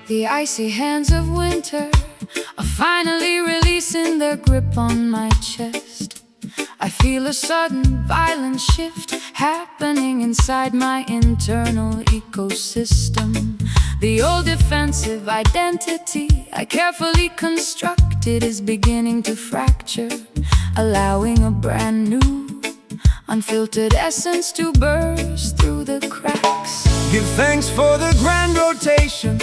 The icy hands of winter are finally releasing their grip on my chest. I feel a sudden violent shift happening inside my internal ecosystem. The old defensive identity I carefully constructed is beginning to fracture, allowing a brand new, unfiltered essence to burst through the cracks. Give thanks for the grand rotation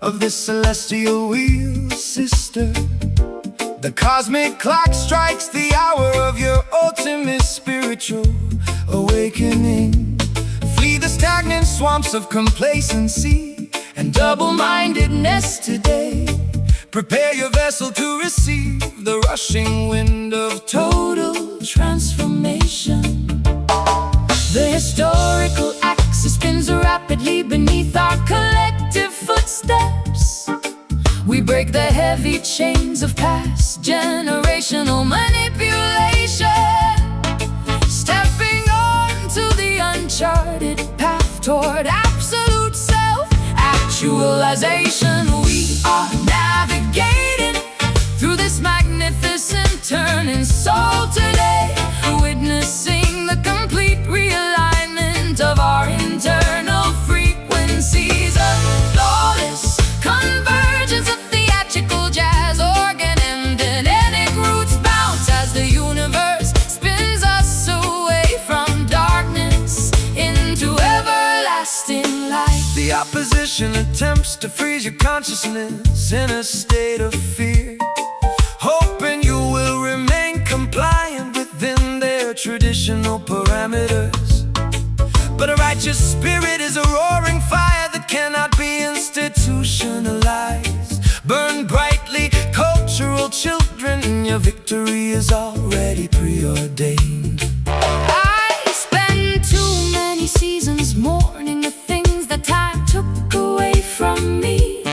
of this celestial wheel, sister. The cosmic clock strikes the hour of your ultimate spiritual awakening. Flee the stagnant swamps of complacency and double-mindedness today. Prepare your vessel to receive the rushing wind of total transformation. The historical axis spins rapidly beneath our collective footsteps. We break the heavy chains of past generational manipulation, stepping onto the uncharted path toward absolute self-actualization. We are navigating through this magnificent turning soul today, witnessing the complete realignment of our internal frequencies. A flawless convergence of theatrical jazz, organ and genetic roots bounce as the universe spins us away from darkness into everlasting light. The opposition attempts to freeze your consciousness in a state of fear, hoping you will remain compliant within their traditional parameters. But a righteous spirit is a roaring fire that cannot be institutionalized. Burn brightly, cultural children, your victory is already preordained. I spend too many seasons mourning the things that time took away from me,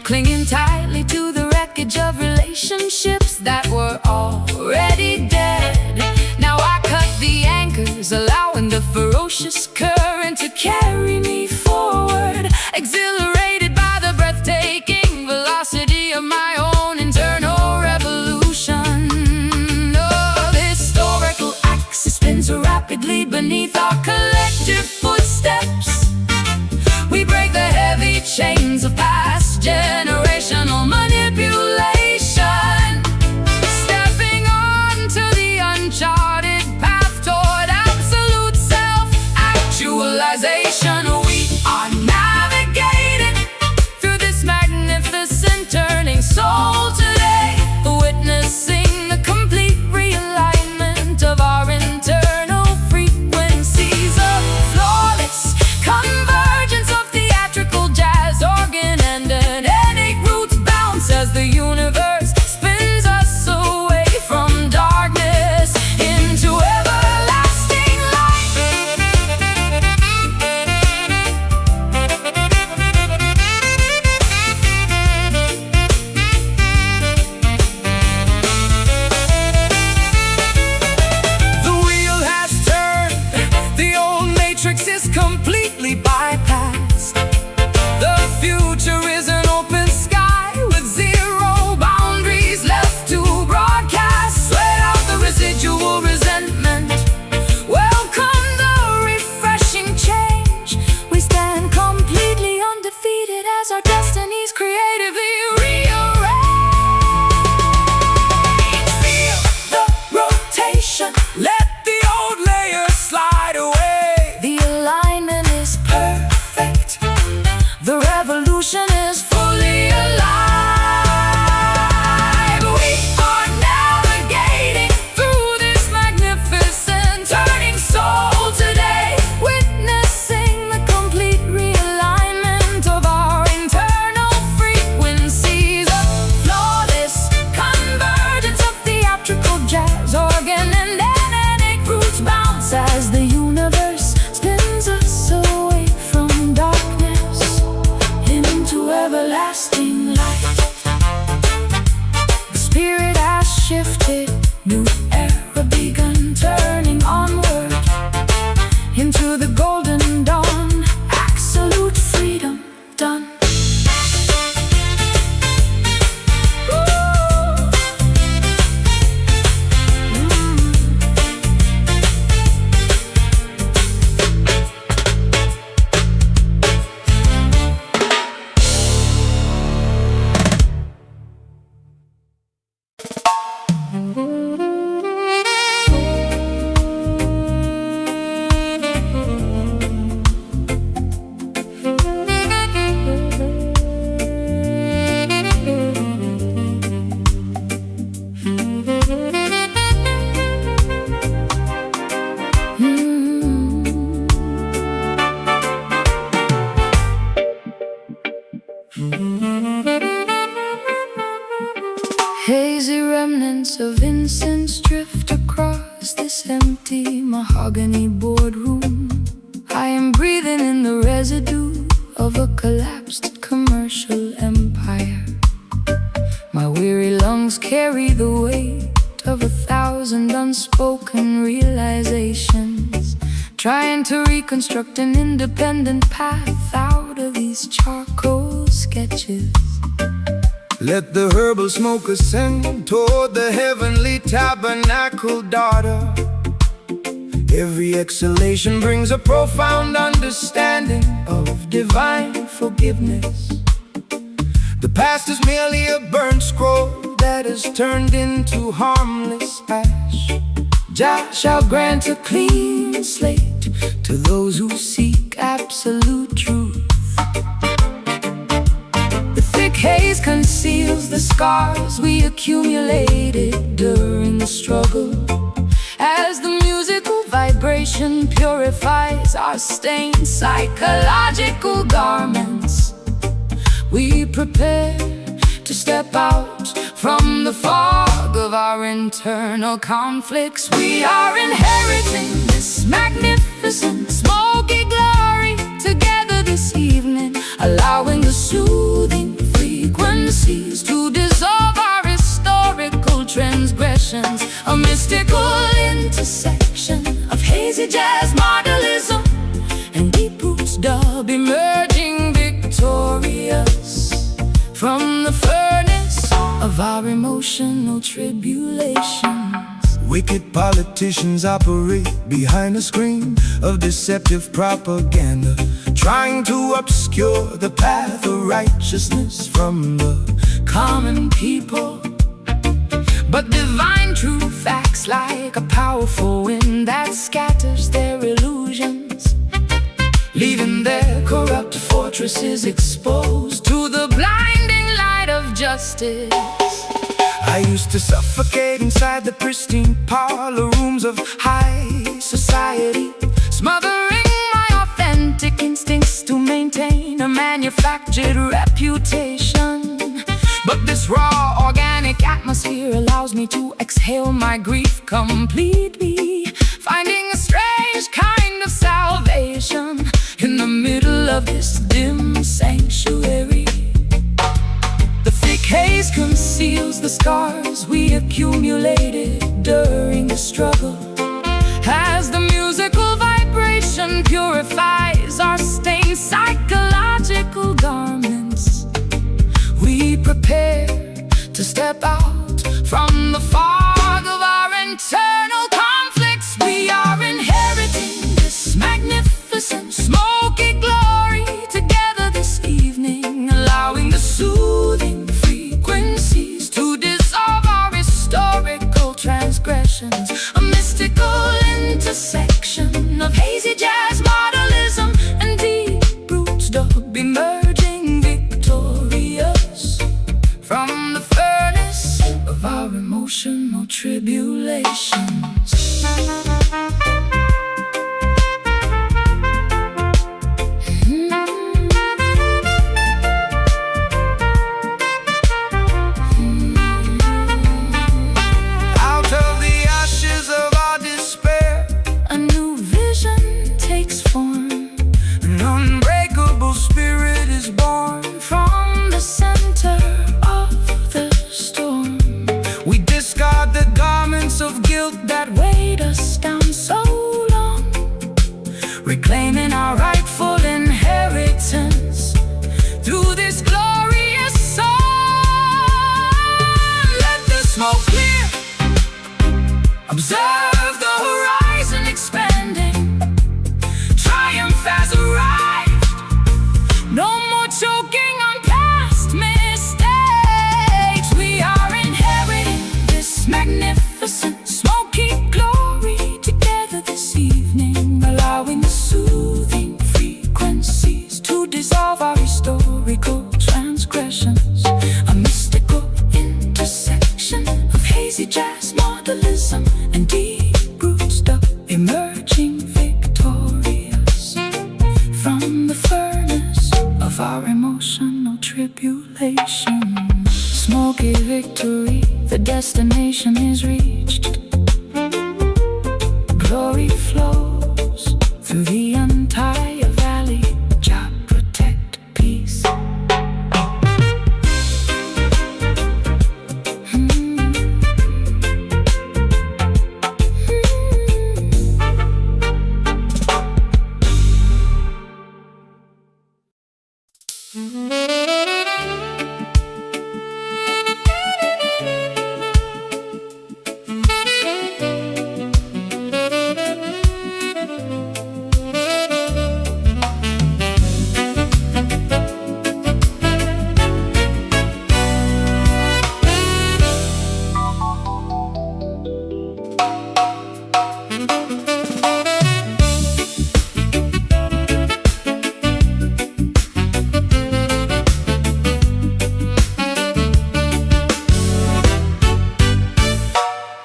clinging tightly to the wreckage of relationships that were already dead. Now I cut the anchors, allowing the ferocious current to carry me forward, exhilarated by the breathtaking velocity of my own internal revolution. Oh, the historical axis spins rapidly beneath our collective footsteps. We break the heavy chains of past generational manipulation, stepping onto the uncharted path toward absolute self-actualization. We are navigating through this magnificent turning soul today, witnessing the complete realignment of our internal frequencies. A flawless convergence of theatrical jazz, organ and genetic roots bounce as the universe spins us away from darkness into everlasting light. Hazy remnants of incense drift across this empty mahogany boardroom. I am breathing in the residue of a collapsed commercial empire. My weary lungs carry the weight of 1,000 unspoken realizations, trying to reconstruct an independent path out of these charcoal sketches. Let the herbal smoke ascend toward the heavenly tabernacle, daughter. Every exhalation brings a profound understanding of divine forgiveness. The past is merely a burnt scroll that is turned into harmless ash. Jah shall grant a clean slate to those who seek absolute truth. The thick haze conceals the scars we accumulated during the struggle. As the musical vibration purifies our stained psychological garments, we prepare to step out from the fog of our internal conflicts. We are inheriting this magnificent smoky glory together this evening, allowing the soothing frequencies to dissolve our historical transgressions. A mystical intersection of hazy jazz modelism and deep roots dub emerging victorious from the furnace of our emotional tribulations. Wicked politicians operate behind a screen of deceptive propaganda, trying to obscure the path of righteousness from the Common people, but divine truth acts like a powerful wind that scatters their illusions, leaving their corrupt fortresses exposed to the blinding light of justice. I used to suffocate inside the pristine parlor rooms of high society, Smothering my authentic instincts to maintain a manufactured reputation. but this Raw, organic atmosphere allows me to exhale my grief completely, finding a strange kind of salvation in the middle of this dim sanctuary. The thick haze conceals the scars we accumulated during the struggle. As the musical vibration purifies our stained psychological garments, we prepare to step out from the fog of our internal conflicts. We are inheriting this magnificent smoky glory together this evening, allowing the soothing frequencies to dissolve our historical transgressions. A mystical intersection of hazy jazz modelism and deep roots dub emerging victorious from the furnace of our emotional tribulations. out of the ashes of our despair, A new vision takes form an unbreakable spirit is born. from the center of the storm. We discard the garments of guilt That weighed us down so long, reclaiming our rightful inheritance through this glorious song. Let the smoke clear, observe the horizon expanding. Triumph has arrived, no more choking on past mistakes. We are inheriting this magnificent smoky glory together this evening, allowing the soothing frequencies to dissolve our historical transgressions. A mystical intersection of hazy jazz modelism and deep smoky victory, the destination is reached. Glory flows through the entire valley. Jah protect peace.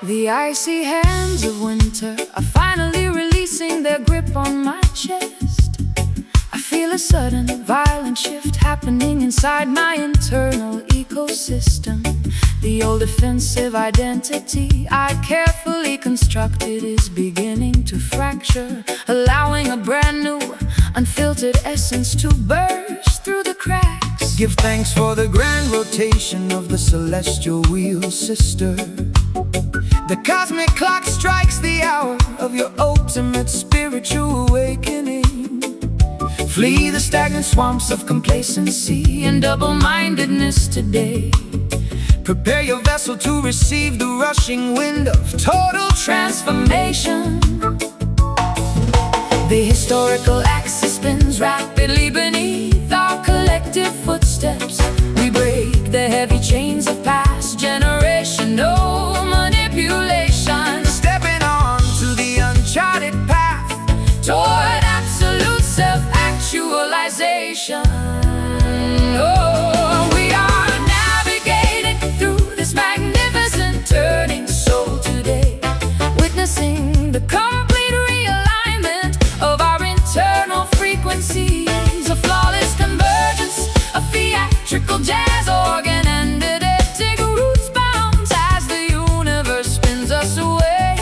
The icy hands of winter are finally releasing their grip on my chest. I feel a sudden violent shift happening inside my internal ecosystem. The old defensive identity I carefully constructed is beginning to fracture, allowing a brand new, unfiltered essence to burst through the cracks. Give thanks for the grand rotation of the celestial wheel, sister. The cosmic clock strikes the hour of your ultimate spiritual awakening. Flee the stagnant swamps of complacency and double-mindedness today. Prepare your vessel to receive the rushing wind of total transformation. The historical axis spins rapidly beneath our collective footsteps. We break the heavy chains of past generational manipulation, stepping on to the uncharted path toward absolute self-actualization. Oh, we are navigating through this magnificent turning soul today, witnessing the complete realignment of our internal frequencies, a flawless convergence of theatrical jazz organ and eidetic roots bounds as the universe spins us away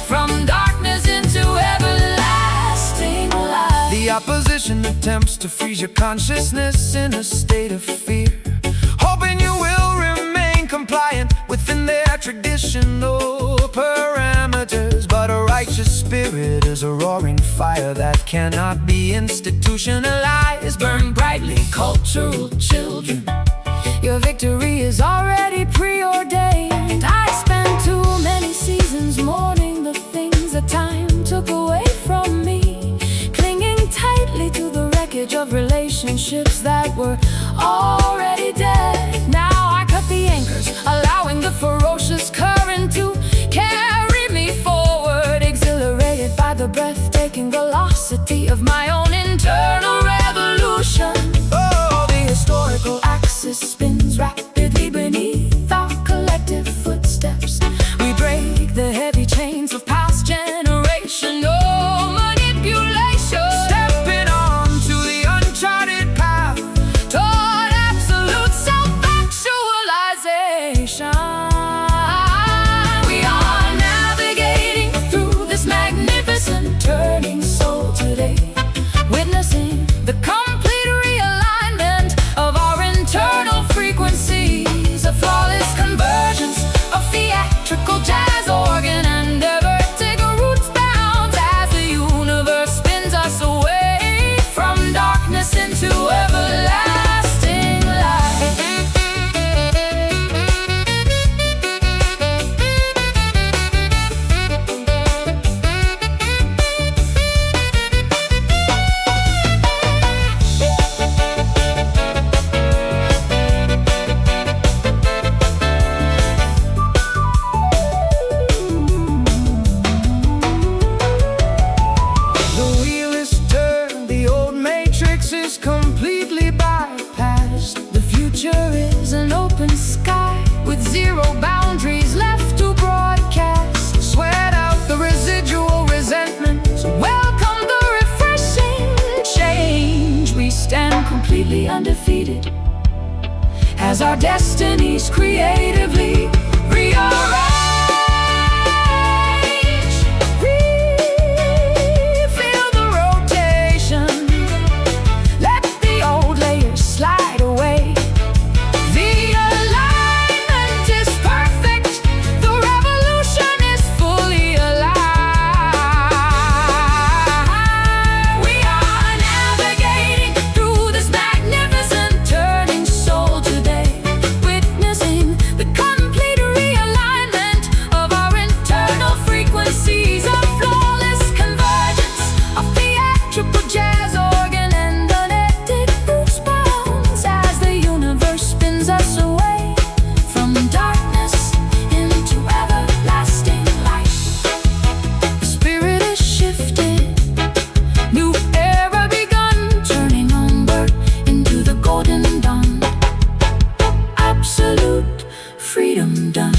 from darkness into everlasting light. The opposition attempts to freeze your consciousness in a state of fear, hoping you will remain compliant within their traditional parameters. But a righteous spirit is a roaring fire that cannot be institutionalized. Burn brightly, cultural children. Your victory is already preordained. I spent too many seasons mourning the things that time took away from me, clinging tightly to the wreckage of relationships that were already dead. Now I cut the anchors, allowing the ferocious current to carry me forward, exhilarated by the breathtaking velocity of my own internal revolution. Oh, The historical axis spins rapidly beneath our collective footsteps. We break the heavy chains of past generational manipulation, stepping on to the uncharted path toward absolute self-actualization. We are navigating through this magnificent turning soul today, witnessing the complete realignment of our internal frequencies, a flawless convergence of theatrical jazz organ and eidetic roots bounds as the universe spins us away from darkness into everlasting light. The wheel is turned, the old matrix is completely bypassed. The future is an open sky with zero boundaries left to broadcast. Sweat out the residual resentment. Welcome the refreshing change. We stand completely undefeated as our destinies create freedom done.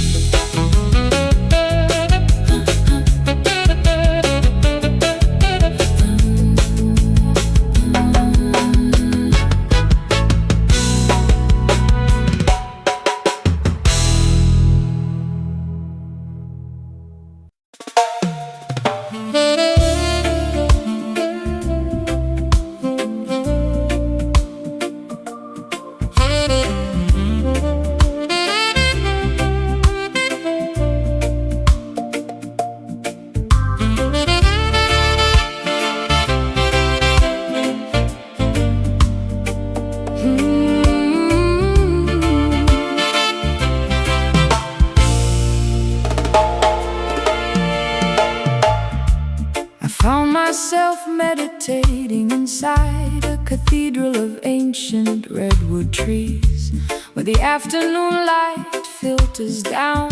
Found myself meditating inside a cathedral of ancient redwood trees, where the afternoon light filters down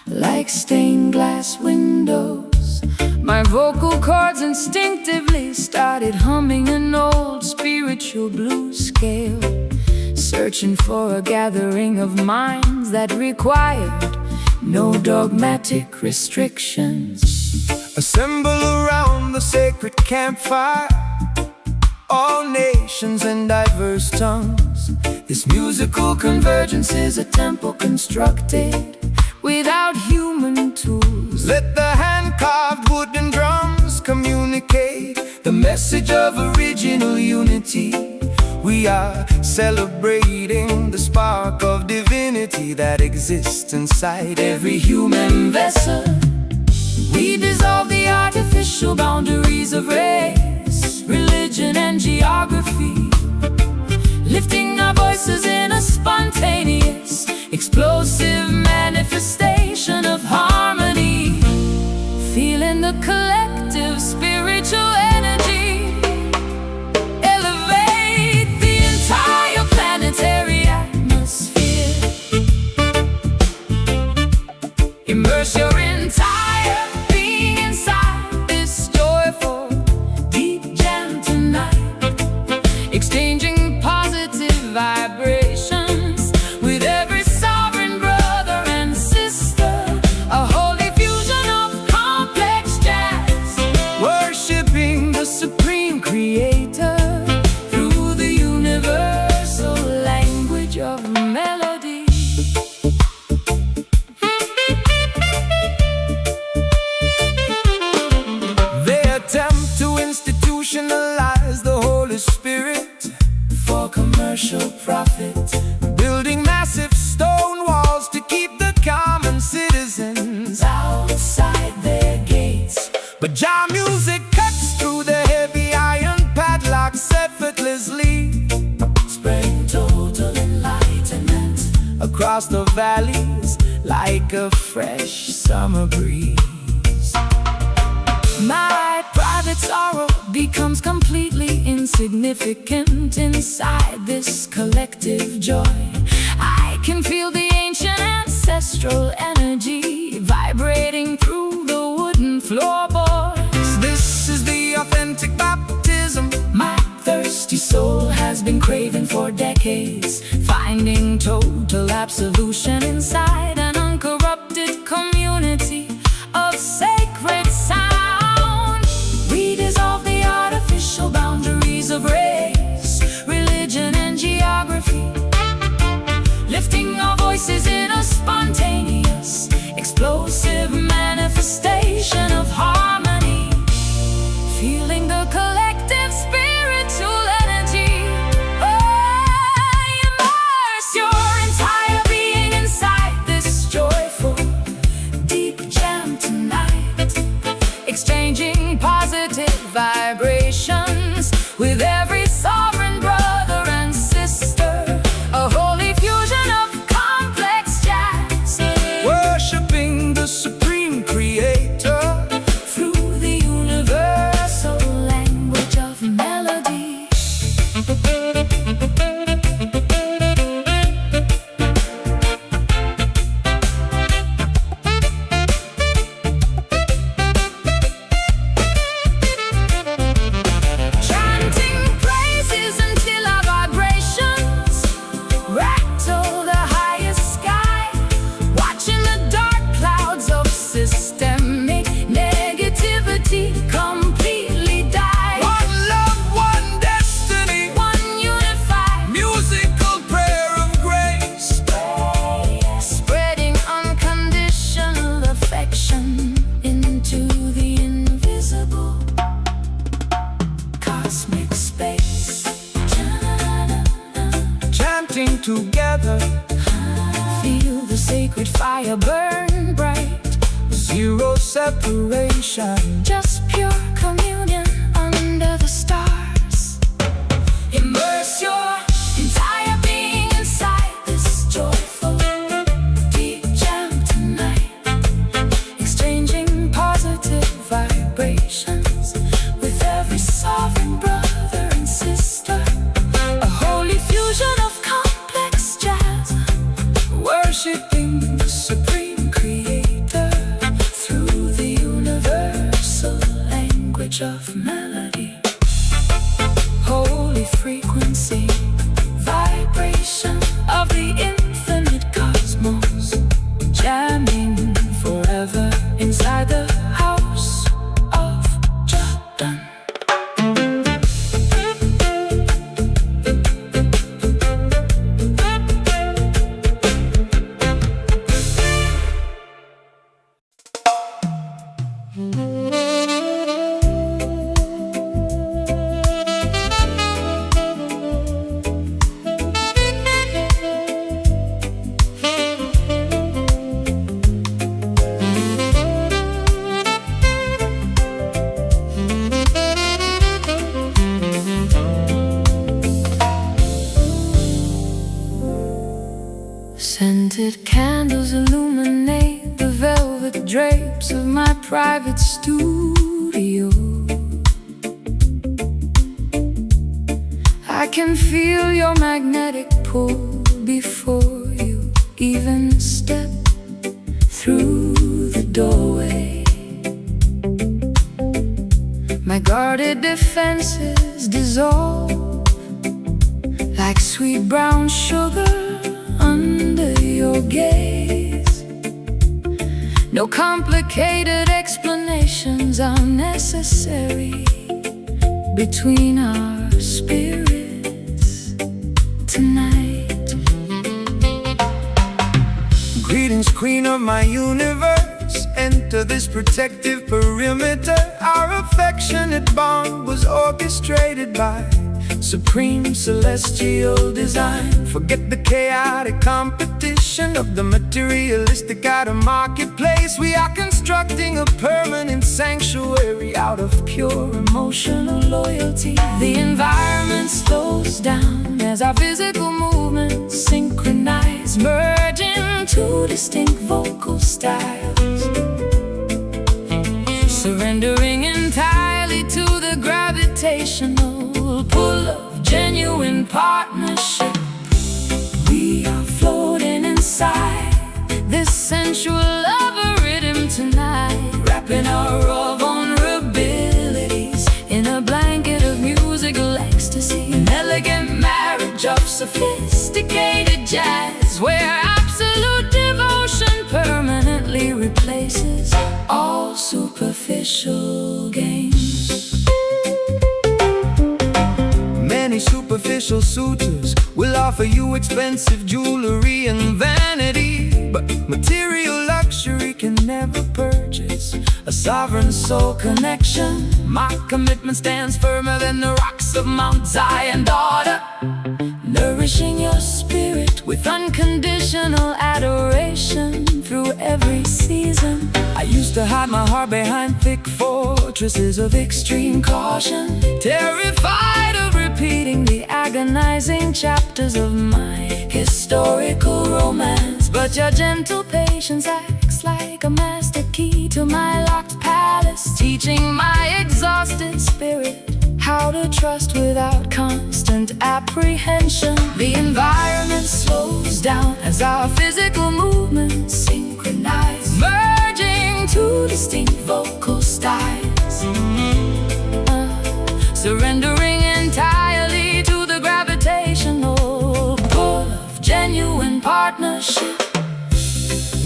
like stained glass windows. My vocal cords instinctively started humming an old spiritual blues scale, searching for a gathering of minds that required no dogmatic restrictions. Assemble around the sacred campfire, all nations and diverse tongues. This musical convergence is a temple constructed without human tools. Let the hand-carved wooden drums communicate the message of original unity. We are celebrating the spark of divinity that exists inside every human vessel. We dissolve the artificial boundaries of race, religion, and geography, lifting our voices in a spontaneous, explosive manifestation of harmony, feeling the collective spiritual energy elevate the entire planetary atmosphere. Immerse your entire being inside this joyful, deep jam tonight, exchanging positive vibrations with every sovereign brother and sister, a holy fusion of complex jazz, worshiping the supreme creator through the universal language of melody. attempt to institutionalize the Holy Spirit for commercial profit, building massive stone walls to keep the common citizens outside their gates. But jam music cuts through the heavy iron padlocks effortlessly, spreading total enlightenment across the valleys like a fresh summer breeze. My private sorrow becomes completely insignificant inside this collective joy. I can feel the ancient ancestral energy vibrating through the wooden floorboards. This is the authentic baptism my thirsty soul has been craving for decades, finding total absolution inside an uncorrupted community of sacred sound. We dissolve the artificial boundaries of race, religion, and geography, lifting our voices in a spontaneous, explosive manifestation of harmony, feeling the collective spiritual energy. Oh, immerse your entire being inside sacred fire burn bright. Zero separation, Just pure communion under the stars. Immerse your entire being inside this joyful deep jam tonight, exchanging positive vibrations with every sovereign brother and sister. A holy fusion of complex jazz, worshiping the supreme creator through the universal language of melody. Holy frequency, vibration of the infinite cosmos, jamming forever inside the house of Jordan. Scented candles illuminate the velvet drapes of my private studio. I can feel your magnetic pull before you even step through the doorway. My guarded defenses dissolve like sweet brown sugar under your gaze. No complicated explanations are necessary between our spirits tonight. greetings, queen of my universe. Enter this protective perimeter. Our affectionate bond was orchestrated by supreme celestial design. Forget the chaotic competition of the materialistic outer marketplace. We are constructing a permanent sanctuary out of pure emotional loyalty. The environment slows down as our physical movements synchronize, merging two distinct vocal styles, surrendering entirely to the gravitational pull of genuine partnership. We are floating inside this sensual love rhythm tonight, wrapping our raw vulnerabilities in a blanket of musical ecstasy. An elegant marriage of sophisticated jazz, where absolute devotion permanently replaces all superficial games. Many superficial suitors will offer you expensive jewelry and vanity, but material luxury can never purchase a sovereign soul connection. My commitment stands firmer than the rocks of Mount Zion, daughter, nourishing your spirit with unconditional adoration through every season. I used to hide my heart behind thick fortresses of extreme caution, terrified of repeating the agonizing chapters of my historical romance. But your gentle patience acts like a master key to my locked palace, teaching my exhausted spirit how to trust without constant apprehension. The environment slows down as our physical movements synchronize, merging two distinct vocal styles, surrendering entirely to the gravitational pull of genuine partnership.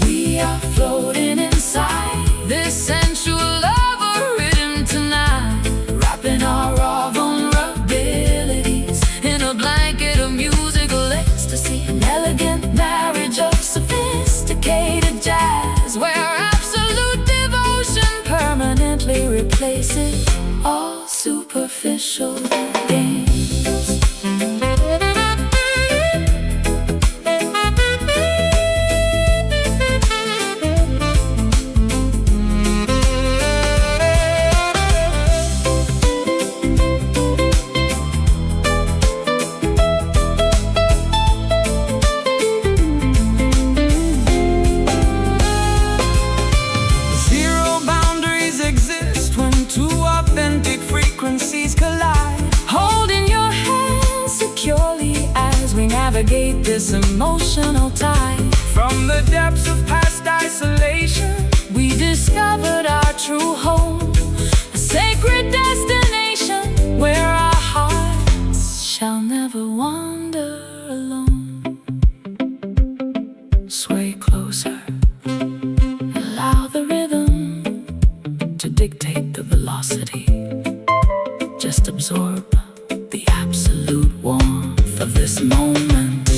We are floating inside this sensual love rhythm tonight, wrapping our raw vulnerabilities in a blanket of musical ecstasy. An elegant marriage of sophisticated jazz, where absolute devotion permanently replaces all superficial games. depths of past isolation, we discovered our true home, a sacred destination where our hearts shall never wander alone. Sway closer, allow the rhythm to dictate the velocity. Just absorb the absolute warmth of this moment.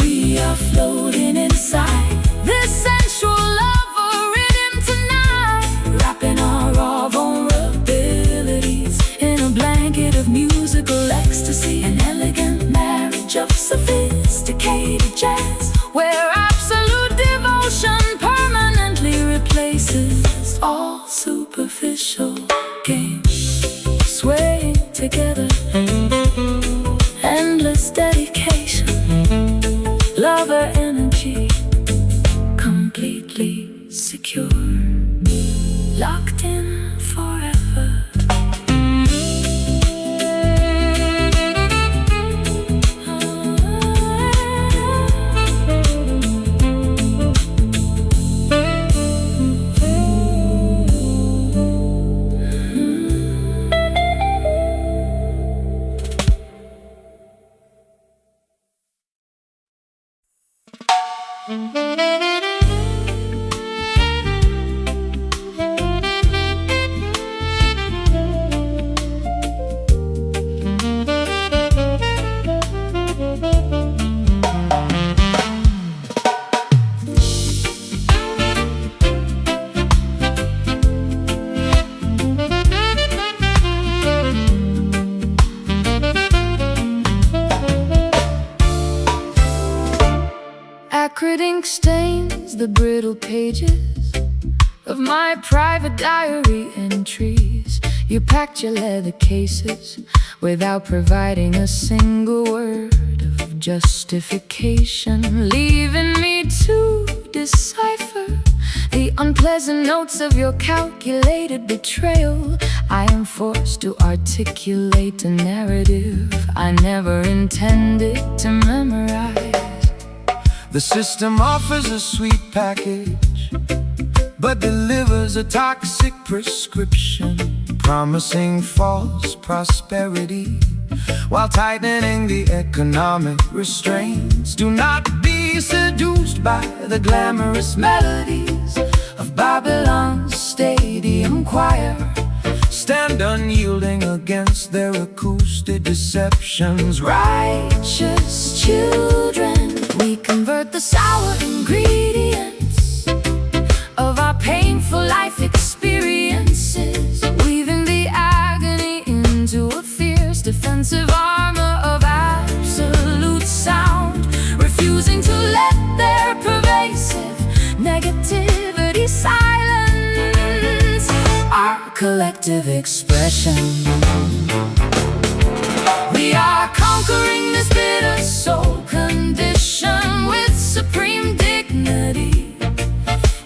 We are floating inside this sensual lover rhythm tonight, wrapping our raw vulnerabilities in a blanket of musical ecstasy, an elegant marriage of sophisticated jazz, where absolute devotion permanently replaces all superficial games. Swaying together, endless dedication, lover energy, completely secure, locked in forever. Acrid ink stains the brittle pages of my private diary entries. You packed your leather cases without providing a single word of justification, leaving me to decipher the unpleasant notes of your calculated betrayal. I am forced to articulate a narrative I never intended to memorize. The system offers a sweet package, but delivers a toxic prescription, promising false prosperity while tightening the economic restraints. Do not be seduced by the glamorous melodies of Babylon's stadium choir. Stand unyielding against their acoustic deceptions. Righteous children, we convert the sour ingredients of our painful life experiences, weaving the agony into a fierce defensive armor of absolute sound, refusing to let their pervasive negativity silence our collective expression. We are conquering this bitter soul condition with supreme dignity,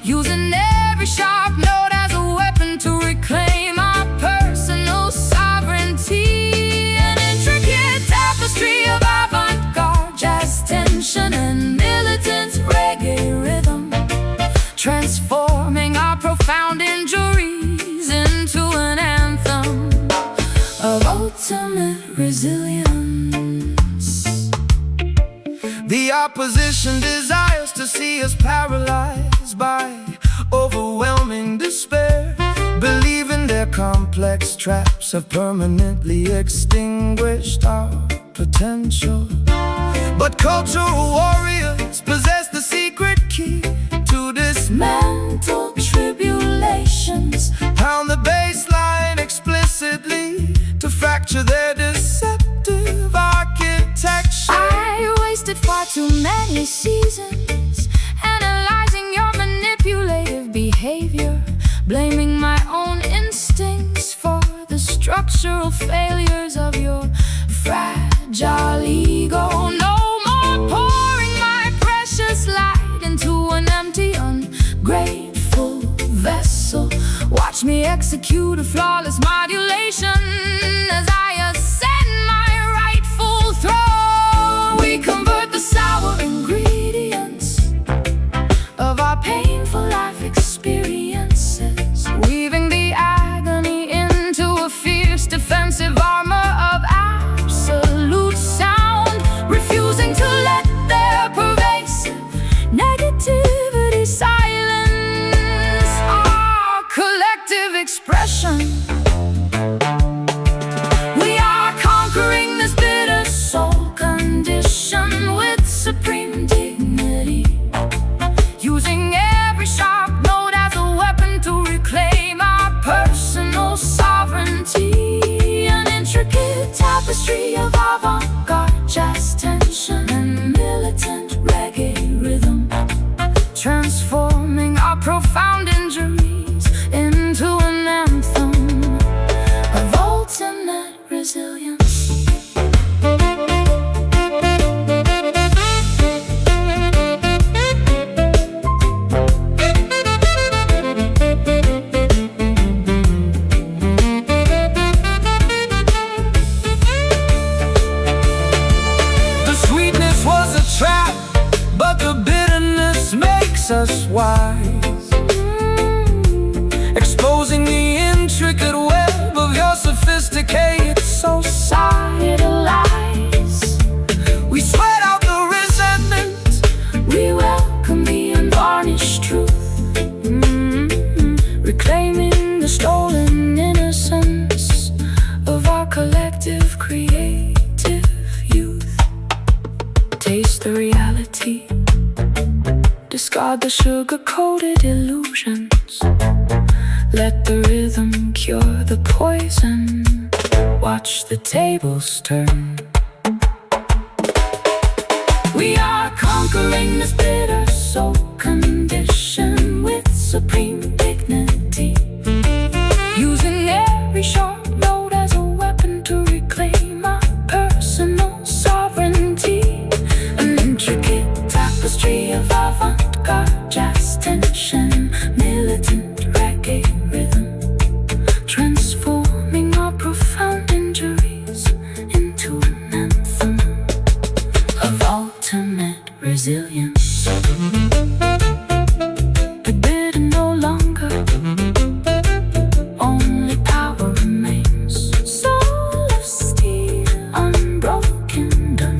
using every sharp note as a weapon to reclaim our personal sovereignty. An intricate tapestry of avant-garde jazz tension and militant reggae rhythm, transforming our profound injuries into an anthem of ultimate resilience. The opposition desires to see us paralyzed by overwhelming despair, believing their complex traps have permanently extinguished our potential. But cultural warriors possess the secret key to dismantle tribulations, pound the bass line explicitly to fracture their deceptive architecture. I wasted far too many seasons analyzing your manipulative behavior, blaming my own instincts for the structural failures of your fragile ego. No more pouring my precious light into an empty, ungrateful vessel. Watch me execute a flawless modulation as I ascend my rightful throne. We convert the sour ingredients for life experiences, weaving the agony into a fierce defensive armor of absolute sound, refusing to let their pervasive negativity silence our collective expression. We are conquering this bitter soul condition with supreme dignity, using every sharp note as a weapon to reclaim our personal sovereignty. An intricate tapestry of avant-garde jazz tension and militant reggae rhythm, transforming our profound injuries into an anthem of ultimate resilience. But the bitterness makes us wise, exposing the intricate web of your sophisticated Societal lies. We sweat out the resentment, We welcome the unvarnished truth, reclaiming the stolen innocence of our collective creative youth. Taste the reality, discard the sugar-coated illusions. Let the rhythm cure the poison. Watch the tables turn. We are conquering this bitter soul condition with supreme dignity, using every sharp note as a weapon to reclaim our personal sovereignty. An intricate tapestry of avant-garde jazz tension, militant reggae rhythm, transforming our profound injuries into an anthem of ultimate resilience. The bitter no longer, only power remains. Soul of steel, unbroken done.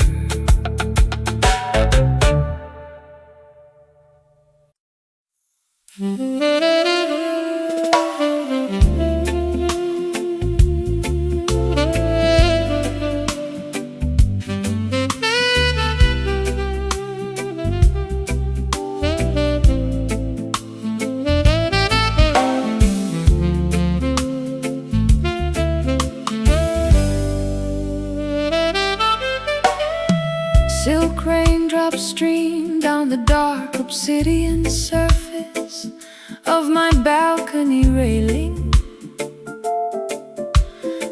Silk raindrops stream down the dark obsidian surface of my balcony railing.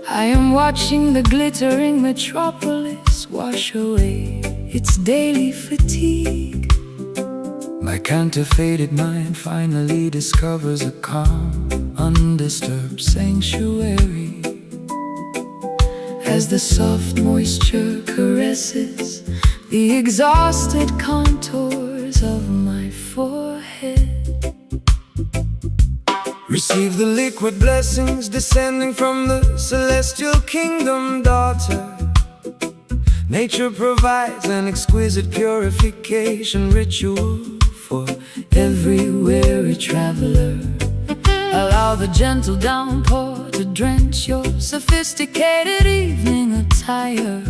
I am watching the glittering metropolis wash away its daily fatigue. My counterfeited mind finally discovers a calm, undisturbed sanctuary, as the soft moisture caresses the exhausted contours of my forehead. receive the liquid blessings descending from the celestial kingdom, daughter. Nature provides an exquisite purification ritual for every weary traveler. Allow the gentle downpour to drench your sophisticated evening attire,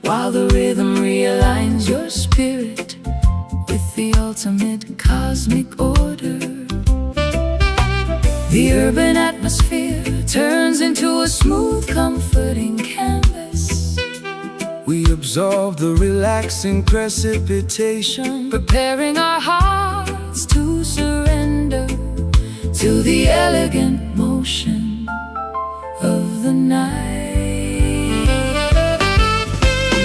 while the rhythm realigns your spirit with the ultimate cosmic order. The urban atmosphere turns into a smooth, comforting canvas. We absorb the relaxing precipitation, preparing our hearts to surrender to the elegant motion of the night.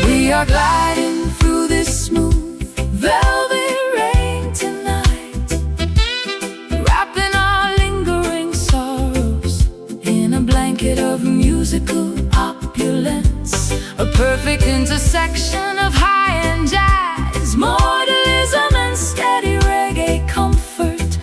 We are gliding through this smooth, velvet rain tonight, wrapping our lingering sorrows in a blanket of musical opulence, a perfect intersection of high-end jazz, mortalism, and steady reggae comfort,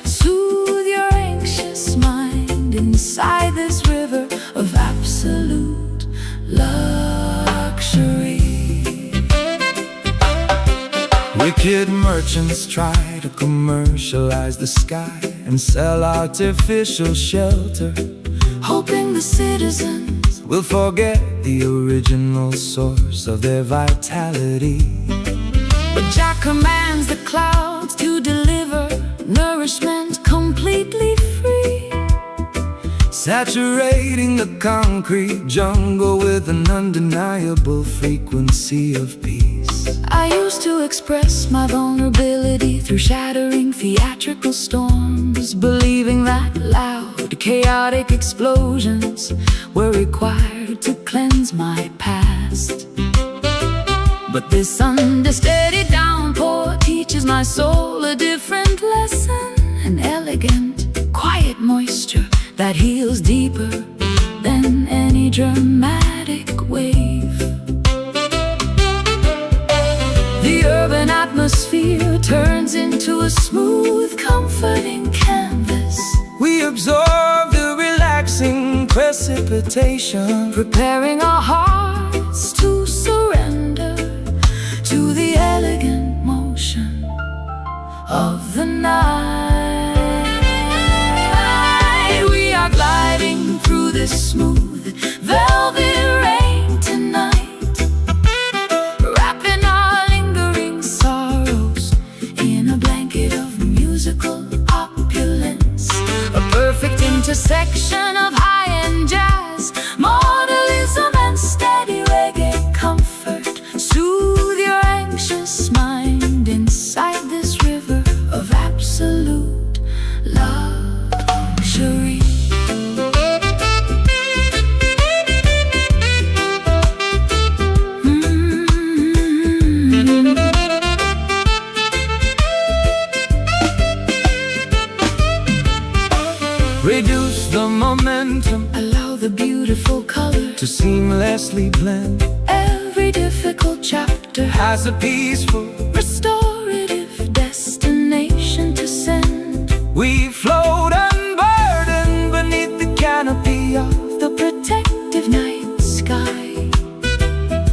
merchants try to commercialize the sky and sell artificial shelter, hoping the citizens will forget the original source of their vitality. But Jah commands the clouds to deliver nourishment completely free, saturating the concrete jungle with an undeniable frequency of peace. I used to express my vulnerability through shattering theatrical storms, believing that loud, chaotic explosions were required to cleanse my past. But this understeady downpour teaches my soul a different lesson, an elegant, quiet moisture that heals deeper than any dramatic wave. The urban atmosphere turns into a smooth, comforting canvas. We absorb the relaxing precipitation, preparing our hearts to surrender to the elegant motion of the night. We are gliding through this smooth, velvet rain tonight, wrapping our lingering sorrows in a blanket of musical opulence. A perfect intersection of high-end jazz, modernism and steady reggae comfort. Soothe your anxious mind inside this river of absolute luxury. reduce the momentum, Allow the beautiful color to seamlessly blend. every difficult chapter, Has a peaceful, restorative destination to send. we float unburdened beneath the canopy of The protective night sky,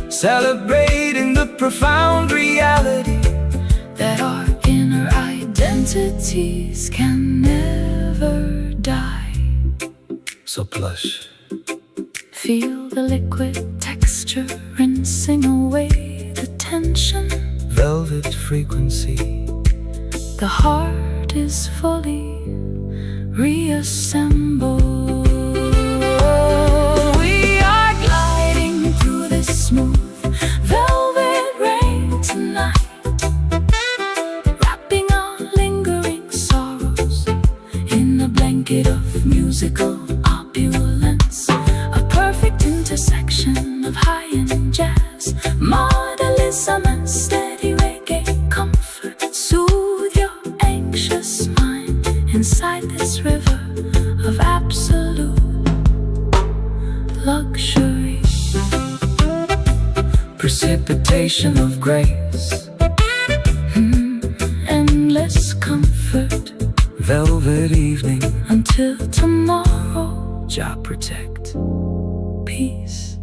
celebrating the profound reality. that our inner identities can never die. So plush, Feel the liquid texture rinsing away the tension. velvet frequency, The heart is fully reassembled. We are gliding through this smooth velvet rain tonight, wrapping our lingering sorrows in a blanket of musical opulence. A perfect intersection of high-end jazz, modernism and steady reggae comfort. Soothe your anxious mind inside this river of absolute luxury. precipitation of grace, Endless comfort velvet evening, until tomorrow. Jah protect. Peace.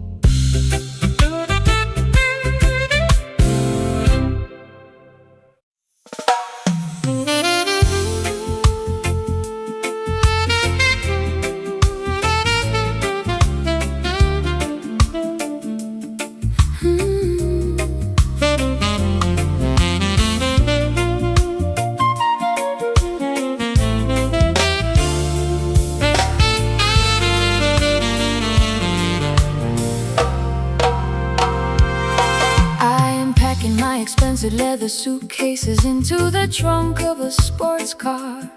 My expensive leather suitcases into the trunk of a sports car,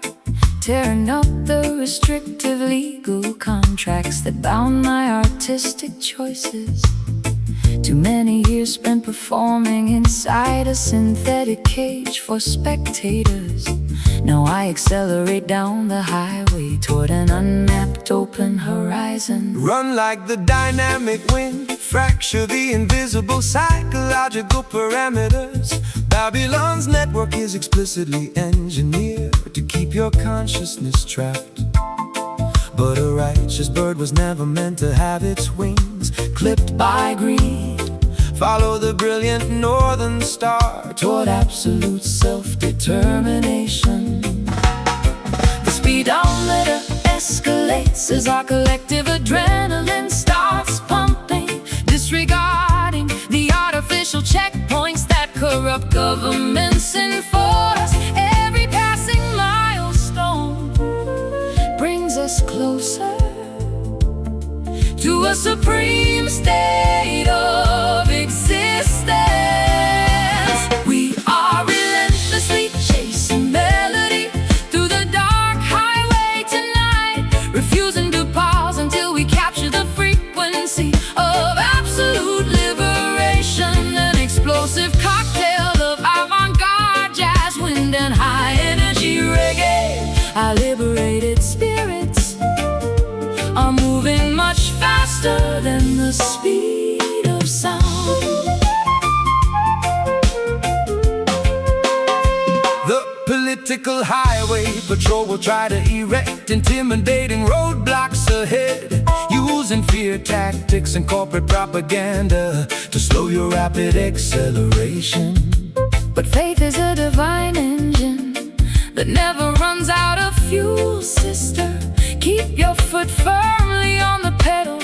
tearing up the restrictive legal contracts that bound my artistic choices. Too many years spent performing inside a synthetic cage for spectators. Now I accelerate down the highway toward an unmapped open horizon. Run like the dynamic wind, fracture the invisible psychological parameters. Babylon's network is explicitly engineered to keep your consciousness trapped. But a righteous bird was never meant to have its wings clipped by greed. Follow the brilliant northern star toward absolute self-determination. The speedometer escalates as our collective adrenaline starts pumping, disregarding the artificial checkpoints that corrupt governments enforce. Every passing milestone brings us closer to a supreme state of existence. We are relentlessly chasing melody through the dark highway tonight, refusing to pause until we capture the frequency of absolute liberation. An explosive cocktail of avant-garde jazz, wind and high-energy reggae. Our liberated spirits are moving much faster than the speed of sound. The political highway patrol will try to erect intimidating roadblocks ahead, using fear tactics and corporate propaganda to slow your rapid acceleration. But faith is a divine engine that never runs out of fuel, sister. Keep your foot firmly on the pedal.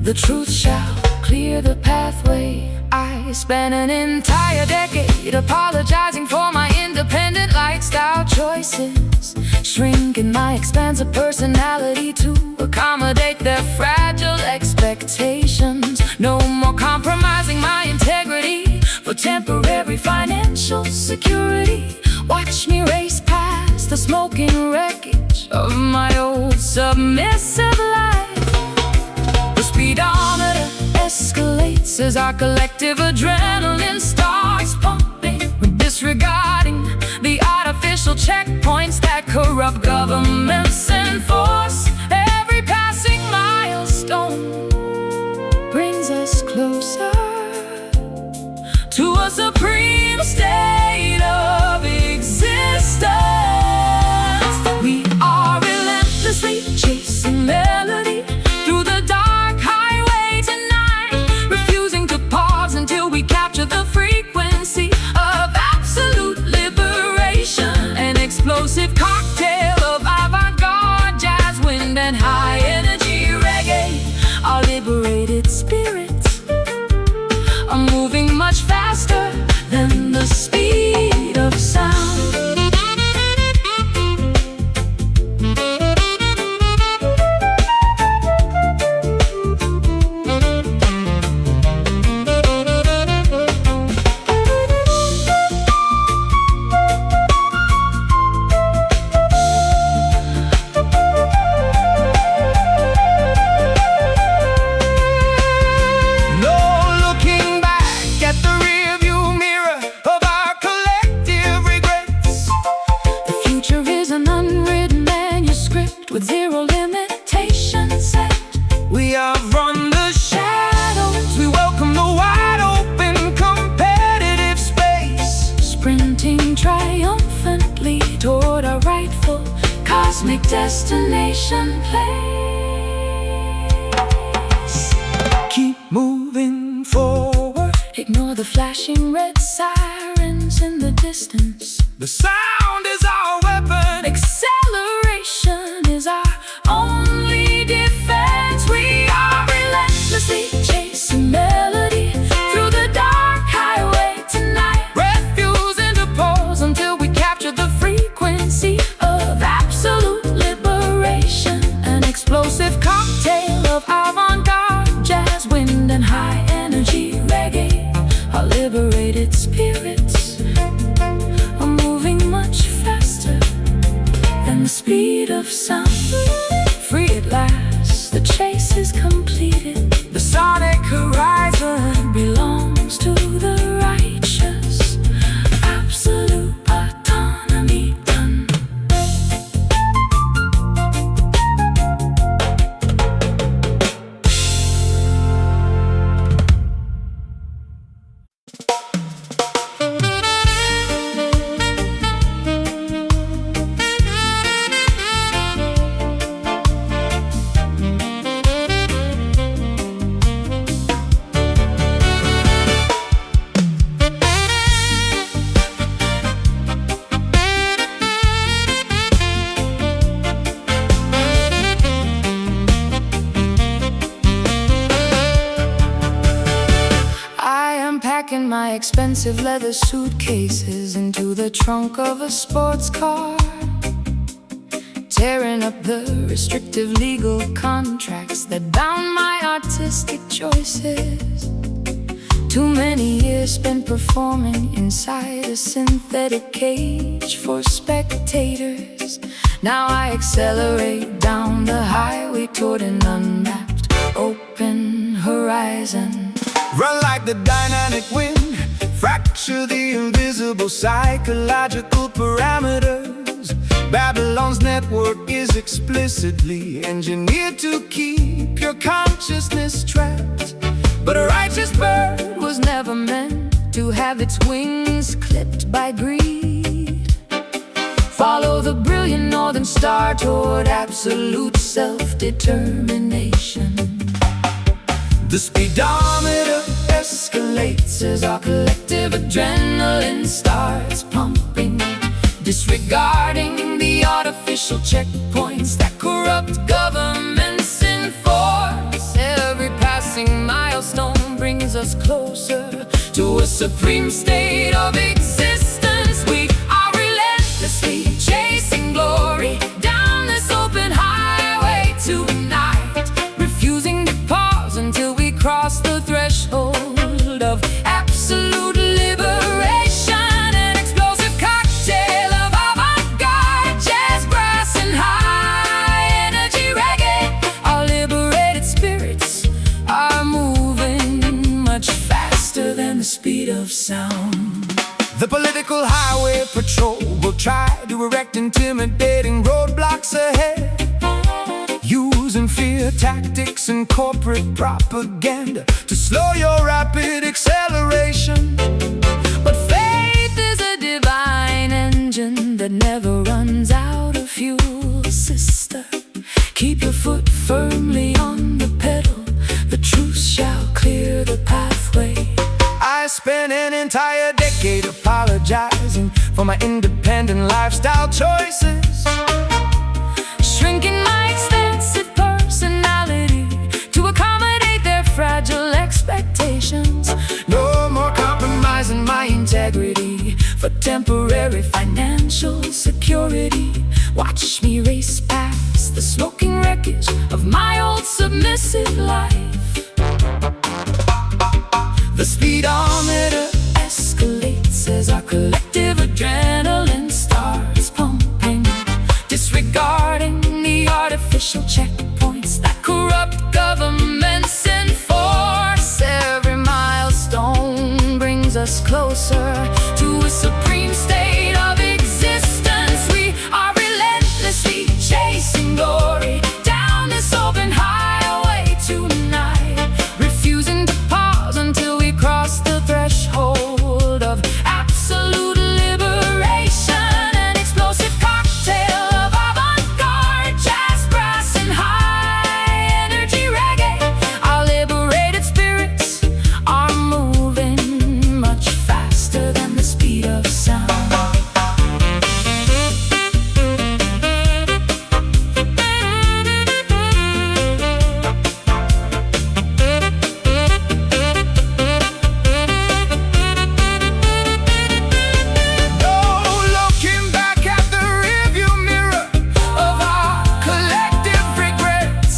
The truth shall clear the pathway. I spent an entire decade apologizing for my independent lifestyle choices, shrinking my expansive personality to accommodate their fragile expectations. No more compromising my integrity for temporary financial security. Watch me race past the smoking wreckage of my old submissive life. The speedometer escalates as our collective adrenaline starts pumping. We're disregarding the artificial checkpoints that corrupt governments enforce. Every passing milestone brings us closer to a supreme state of existence. We are relentlessly chasing melody through the dark highway tonight, refusing to pause until we capture the frequency of absolute liberation. An explosive cocktail of avant-garde jazz, wind and high-energy reggae. Our liberated spirits are moving much faster than the speed of sound. With zero limitations set, We outrun the shadows, we welcome the wide open competitive space, sprinting triumphantly toward our rightful cosmic destination place. keep moving forward. Ignore the flashing red sirens in the distance. The sound is our weapon. Acceleration is our only defense. We are relentlessly chasing melody through the dark highway tonight, Refusing to pause until we capture the frequency of absolute liberation. An explosive cocktail of avant-garde jazz, wind and high-energy reggae. Our liberated spirits are moving much faster than the speed of sound. Free at last, the chase is completed. the sonic Horizon belongs to the righteous. Absolute autonomy done. my expensive leather suitcases into the trunk of a sports car, tearing up the restrictive legal contracts that bound my artistic choices. Too many years spent performing inside a synthetic cage for spectators. Now I accelerate down the highway toward an unmapped open horizon. Run like the dynamic wind, fracture the invisible psychological parameters. Babylon's network is explicitly engineered to keep your consciousness trapped. But a righteous bird was never meant to have its wings clipped by greed. Follow the brilliant northern star toward absolute self-determination. The speedometer escalates as our collective adrenaline starts pumping, disregarding the artificial checkpoints that corrupt governments enforce. Every passing milestone brings us closer to a supreme state of existence. We are relentlessly chasing glory down this open highway tonight, refusing to pause until we cross the threshold of absolute liberation. An explosive cocktail of avant-garde jazz, brass, and high-energy reggae. Our liberated spirits are moving much faster than the speed of sound. The political highway patrol will try to erect intimidating roadblocks ahead, using fear tactics and corporate propaganda to slow your rapid acceleration. But faith is a divine engine that never runs out of fuel, sister. Keep your foot firmly on the pedal. The truth shall clear the pathway. I spent an entire decade apologizing for my independent lifestyle choices, shrinking my extensive personality to accommodate their fragile expectations. no more Compromising my integrity for temporary financial security. Watch me race past the smoking wreckage of my old submissive life. The Speedometer escalates as our collective adrenaline starts pumping, disregarding the artificial checkpoints that corrupt governments enforce. Every milestone brings us closer to a supreme state of existence. We are relentlessly chasing glory down this open highway tonight, refusing to pause until we cross the threshold of absolute liberation. An explosive cocktail of avant-garde jazz, brass, and high-energy reggae. Our liberated spirits are moving much faster than the speed of sound. No looking back at the rearview mirror of our collective regrets.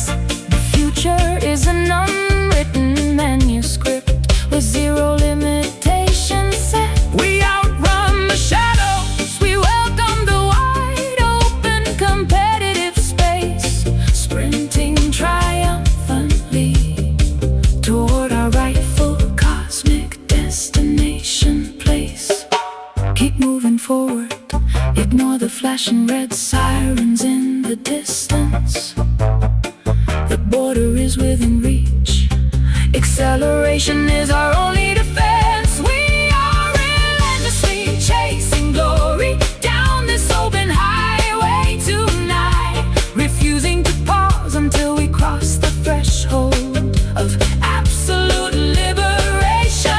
The future is an unwritten manuscript with zero limitations set. We outrun the shadows. We welcome the wide open competitive space, sprinting triumphantly toward our rightful cosmic destination place. Keep moving forward, ignore the flashing red sirens in the distance. The border is within reach. Acceleration is our only defense. We are relentlessly chasing glory down this open highway tonight, refusing to pause until we cross the threshold of absolute liberation.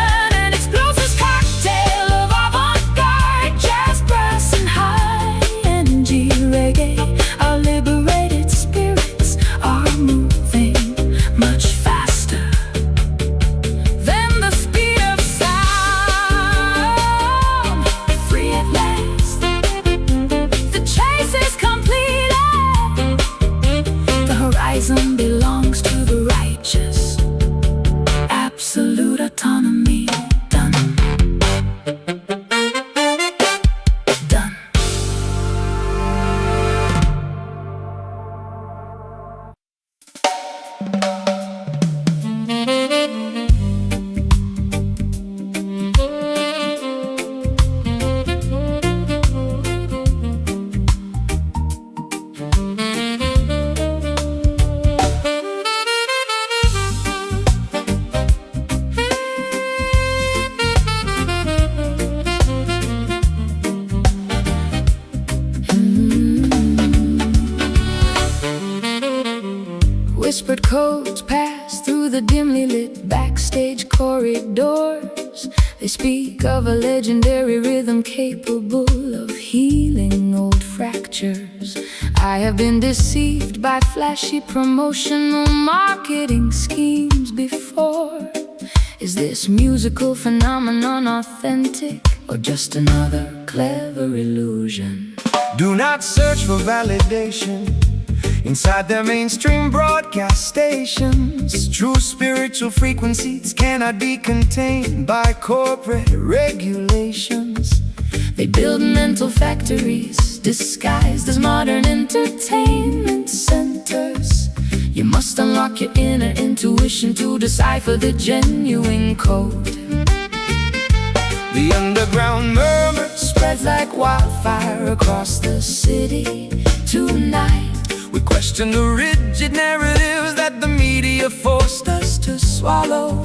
An explosive cocktail of avant-garde jazz, brass, and high-energy reggae. Our liberated spirits are moving much faster than the speed of sound. horizon belongs to the righteous. Absolute autonomy. Done. Done. Whispered codes pass through the dimly lit backstage corridors. They speak of a legendary rhythm capable of healing old fractures. I have been deceived by flashy promotional marketing schemes before. Is this musical phenomenon authentic, or just another clever illusion? Do not search for validation inside their mainstream broadcast stations. True spiritual frequencies cannot be contained by corporate regulations. They build mental factories disguised as modern entertainment centers. You must unlock your inner intuition to decipher the genuine code. The underground murmur Spreads like wildfire across the city tonight. We question the rigid narratives that the media forced us to swallow.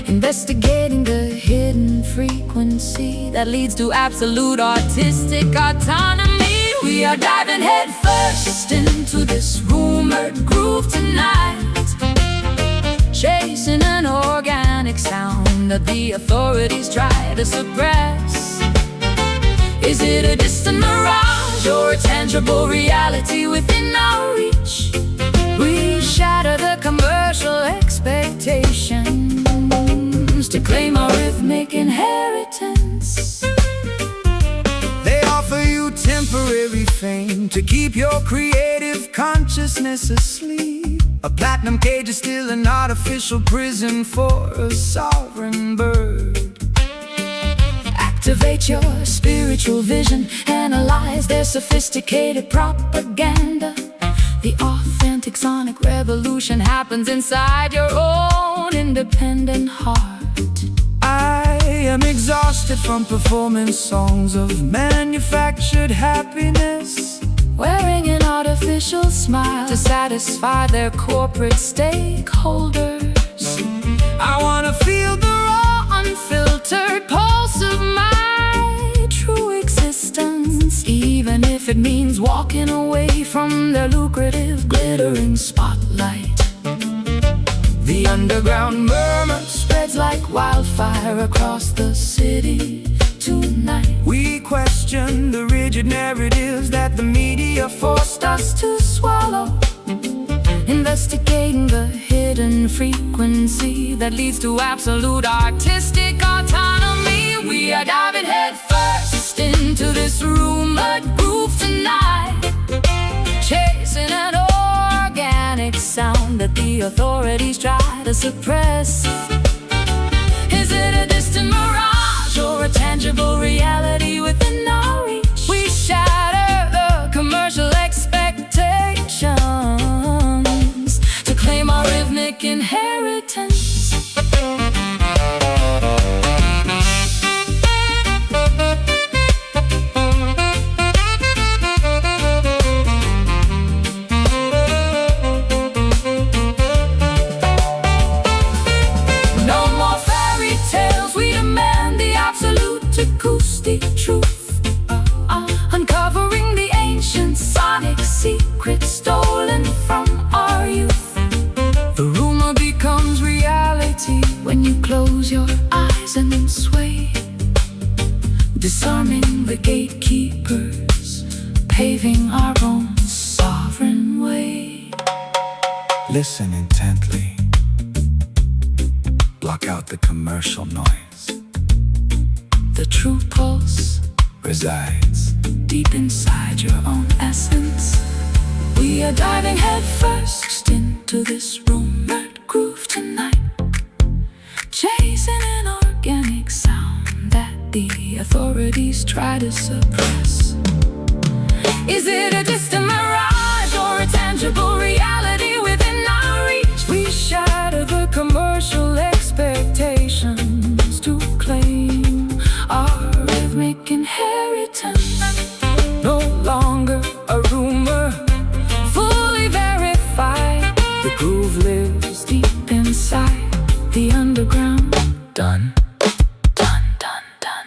Investigating the hidden frequency that leads to absolute artistic autonomy. We are diving headfirst into this rumored groove tonight, chasing an organic sound that the authorities try to suppress. Is it a distant mirage or a tangible reality within our reach? We shatter the commercial expectations to claim our rhythmic inheritance. They offer you temporary fame to keep your creative consciousness asleep. A platinum cage is still an artificial prison for a sovereign bird. Activate your spiritual vision, analyze their sophisticated propaganda. The authentic sonic revolution happens inside your own independent heart. I am exhausted from performing songs of manufactured happiness, Wearing an artificial smile to satisfy their corporate stakeholders. I wanna feel the raw, Unfiltered pulse of my true existence, even if it means walking away from their lucrative glittering spotlight. the underground murmur Spreads like wildfire across the city tonight. We question the rigid narratives that the media forced us To swallow, investigating the hidden frequency that leads to absolute artistic autonomy. We are diving headfirst into this rumored groove tonight, chasing an organic sound that the authorities try to suppress. Is it a distant mirage or a tangible reality within our reach? We shatter the commercial expectations to claim our rhythmic inheritance. No more fairy tales, we demand the absolute acoustic truth. Uncovering the ancient sonic secrets stolen from our youth. The rumor becomes reality when you close your eyes and then sway, disarming the gatekeepers, paving our own sovereign way. Listen intently. Block out the commercial noise. The true pulse Resides deep inside your own essence. We We are diving headfirst into this rumored groove tonight, chasing an organic sound that the authorities try to suppress. Is it a distant mirage or a tangible reality within our reach? We shatter the commercial expectations to claim our rhythmic inheritance. No longer a rumor, fully verified. The groove lives deep inside the underground. Done, done, done, done.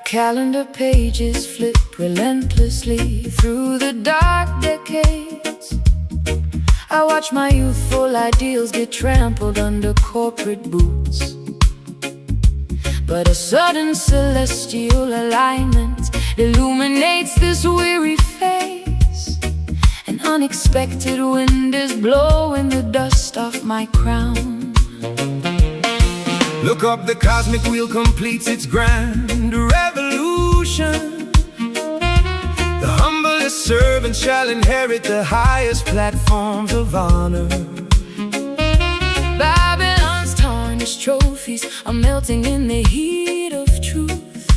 Calendar pages flip relentlessly through the dark decades. I watch my youthful ideals get trampled under corporate boots. But a sudden celestial alignment illuminates this weary face. An unexpected wind is blowing the dust off my crown. Look up, the cosmic wheel completes its grand revolution. The humblest servant shall inherit the highest platforms of honor. Babylon's tarnished trophies are melting in the heat of truth.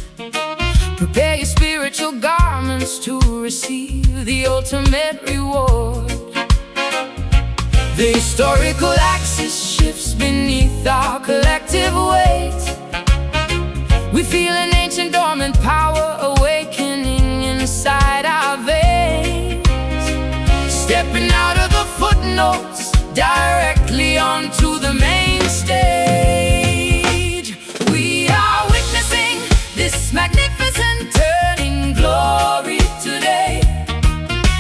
Prepare your spiritual garments to receive the ultimate reward. The historical axis shifts beneath our collective weight. We feel an ancient dormant power awakening inside our veins. Stepping out of the footnotes directly onto the main stage. We are witnessing this magnificent turning glory today.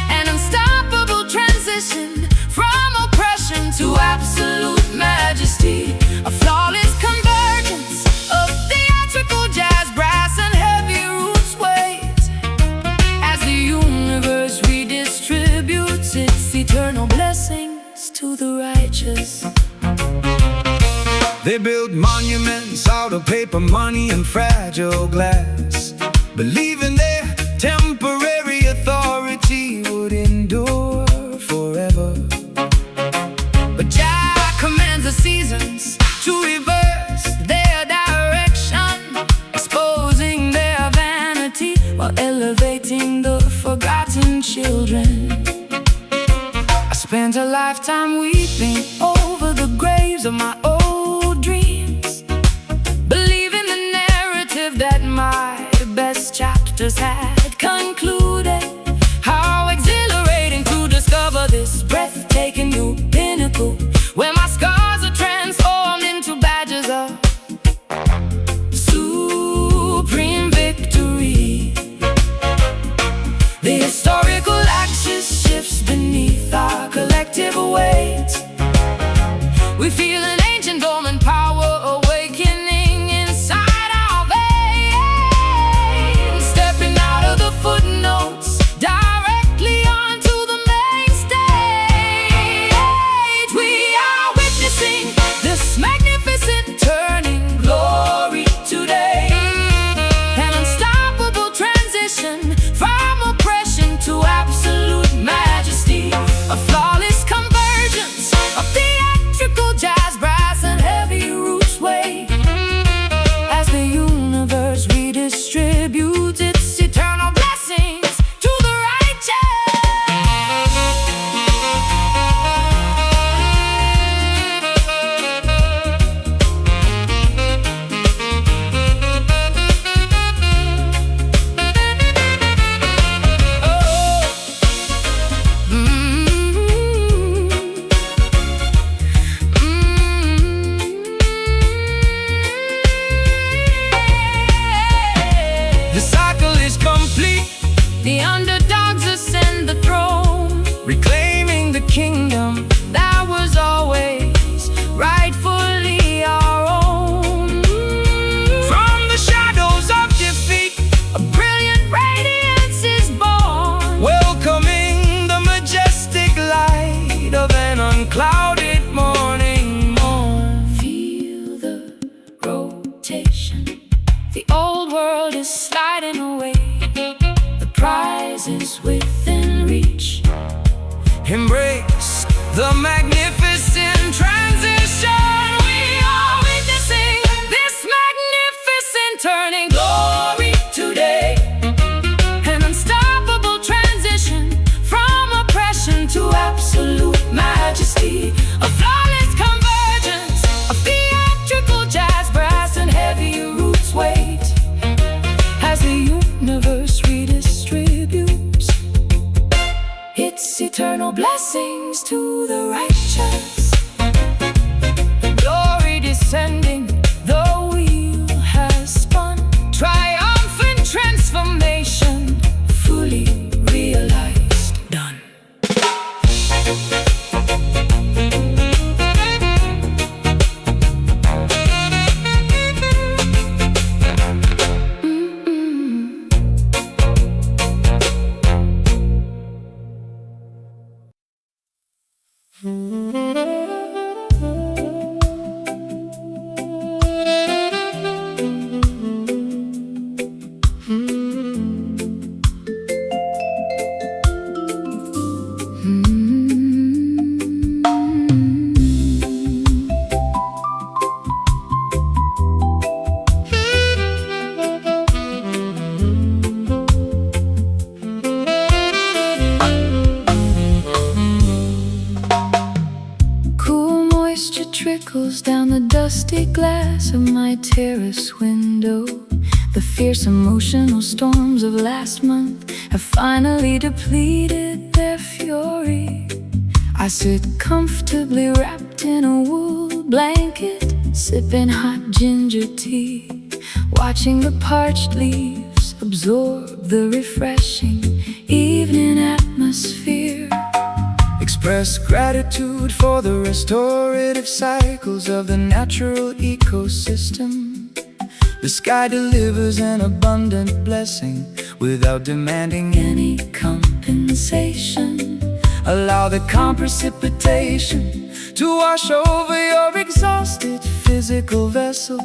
An unstoppable transition from oppression to absolute majesty. A flawless convergence of theatrical jazz, brass and heavy roots weight. As the universe redistributes its eternal blessings to the righteous. They build monuments out of paper, money and fragile glass, believing their temporary authority would endure forever. But Jah commands the seasons to reverse their direction, exposing their vanity while elevating the forgotten children. I spent a lifetime weeping over the graves of my old dreams, believing the narrative that my best chapters had concluded. How exhilarating to discover this breathtaking new pinnacle, where my scars are transformed into badges of supreme victory. The historical axis shifts beneath our collective weight. We feel an ancient dormant power awakening inside our veins. Stepping out of the footnotes The underdogs ascend the throne, reclaiming the kingdom that was always rightfully our own. from the shadows of defeat, A brilliant radiance is born, welcoming the majestic light of an unclouded morning morn. feel the rotation. The old world is sliding away. The prize is within reach. Embrace the magnificent transition. We are witnessing this magnificent turning. Glory today, An unstoppable transition from oppression to absolute majesty. A flawless convergence of theatrical jazz, brass, and heavy roots weight as the universe redistributes its eternal blessings to the righteous. Glory descending, the wheel has spun. Triumphant transformation, fully realized, done. Cool moisture trickles down the dusty glass of my terrace window. The fierce emotional storms of last month have finally depleted their fury. I sit comfortably wrapped in a wool blanket, sipping hot ginger tea, watching the parched leaves absorb the refreshing evening atmosphere. express gratitude for the restorative cycles of the natural ecosystem. The sky delivers an abundant blessing without demanding any compensation. Allow the calm precipitation to wash over your exhausted physical vessel.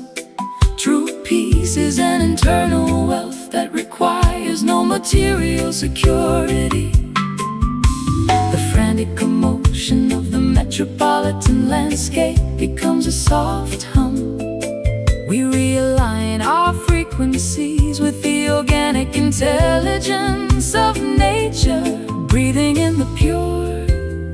True peace is an internal wealth that requires no material security. The frantic commotion of the metropolitan landscape becomes a soft hum. We realign our frequencies with the organic intelligence of nature, breathing in the pure,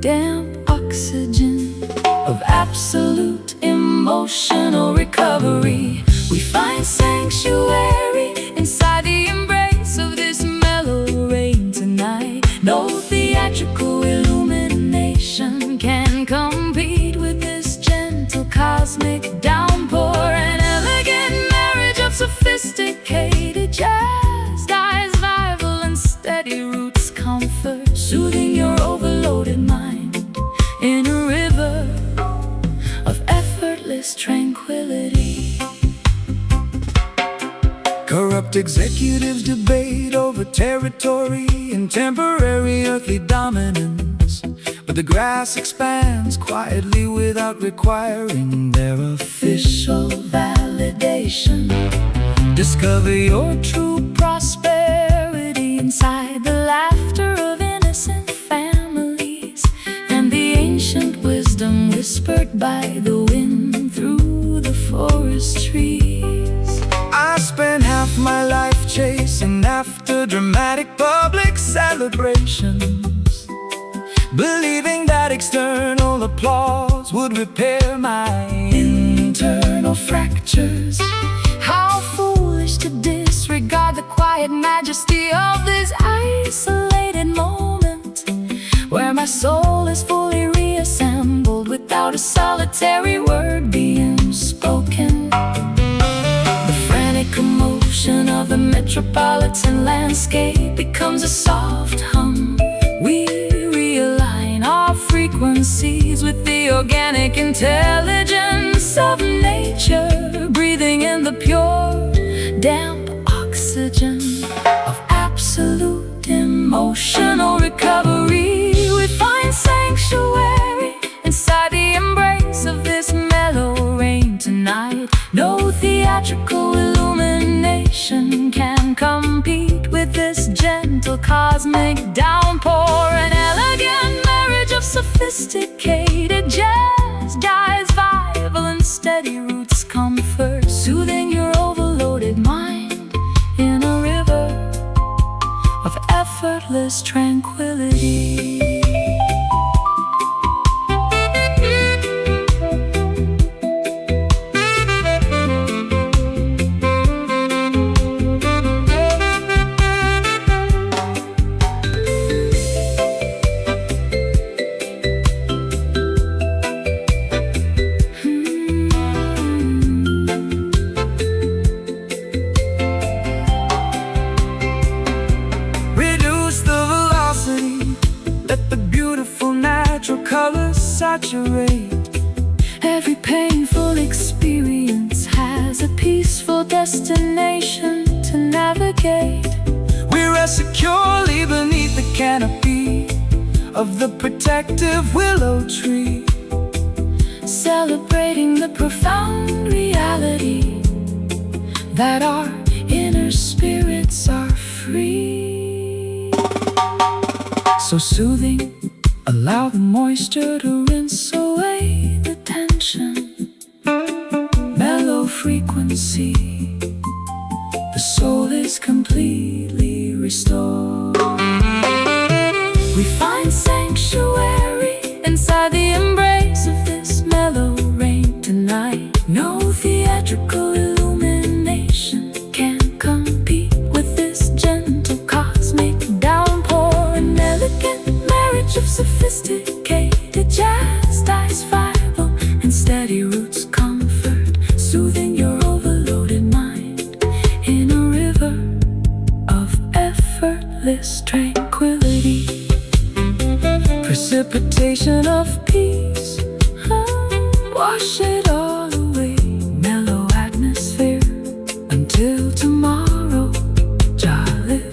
damp oxygen of absolute emotional recovery. We find sanctuary inside the embrace of this mellow rain tonight. No theatrical illumination can compete with this gentle cosmic downpour. An elegant marriage of sophisticated jazz, styles, vital and steady roots, comfort, soothing your overloaded mind in a river of effortless tranquility. Corrupt executives debate over territory and temporary earthly dominance, but the grass expands quietly without requiring their official validation. Discover your true prosperity inside the laughter of innocent families and the ancient wisdom whispered by the wind through the forest trees. I spent half my life chasing after dramatic public celebrations, believing that external applause would repair my internal fractures. How foolish to disregard the quiet majesty of this isolated moment, where my soul is fully reassembled without a solitary word being spoken. The frantic commotion motion of the metropolitan landscape becomes a soft hum. We realign our frequencies with the organic intelligence of nature, breathing in the pure, damp oxygen of absolute emotional recovery. We find sanctuary inside the embrace of this mellow rain tonight. No theatrical illumination can compete with this gentle cosmic downpour. An elegant marriage of sophisticated jazz, guys, vibrant, steady roots, comfort, soothing your overloaded mind in a river of effortless tranquility. Let the beautiful natural colors saturate. Every painful experience has a peaceful destination to navigate. We rest securely beneath the canopy of the protective willow tree, celebrating the profound reality that our inner spirits are free. So soothing, allow the moisture to rinse away the tension. Mellow frequency, the soul is completely restored. We find sanctuary inside the embrace of this mellow rain tonight. No theatrical illumination can compete with this gentle cosmic downpour. An elegant marriage of sophisticated jazz, dice, vital, and steady roots, comfort, soothing your overloaded mind in a river of effortless tranquility. Precipitation of peace, wash it all away. Mellow atmosphere until tomorrow. Jolly.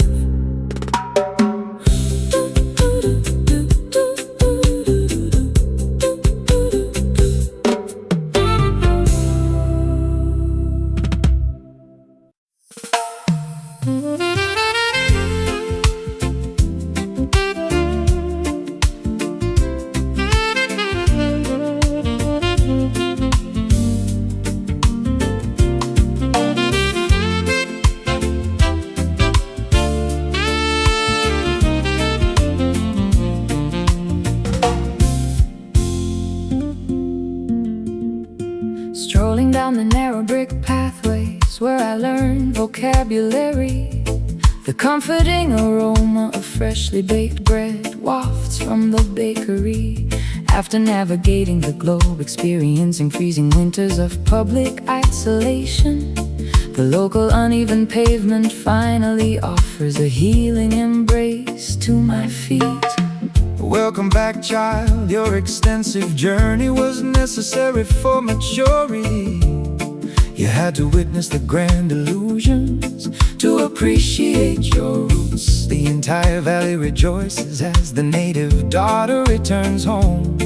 Strolling down the narrow brick pathways where I learned vocabulary. The comforting aroma of freshly baked bread wafts from the bakery. After navigating the globe, experiencing freezing winters of public isolation, the local uneven pavement finally offers a healing embrace to my feet. welcome back, child. Your extensive journey was necessary for maturity. You had to witness the grand illusions to appreciate your roots. The entire valley rejoices as the native daughter returns home,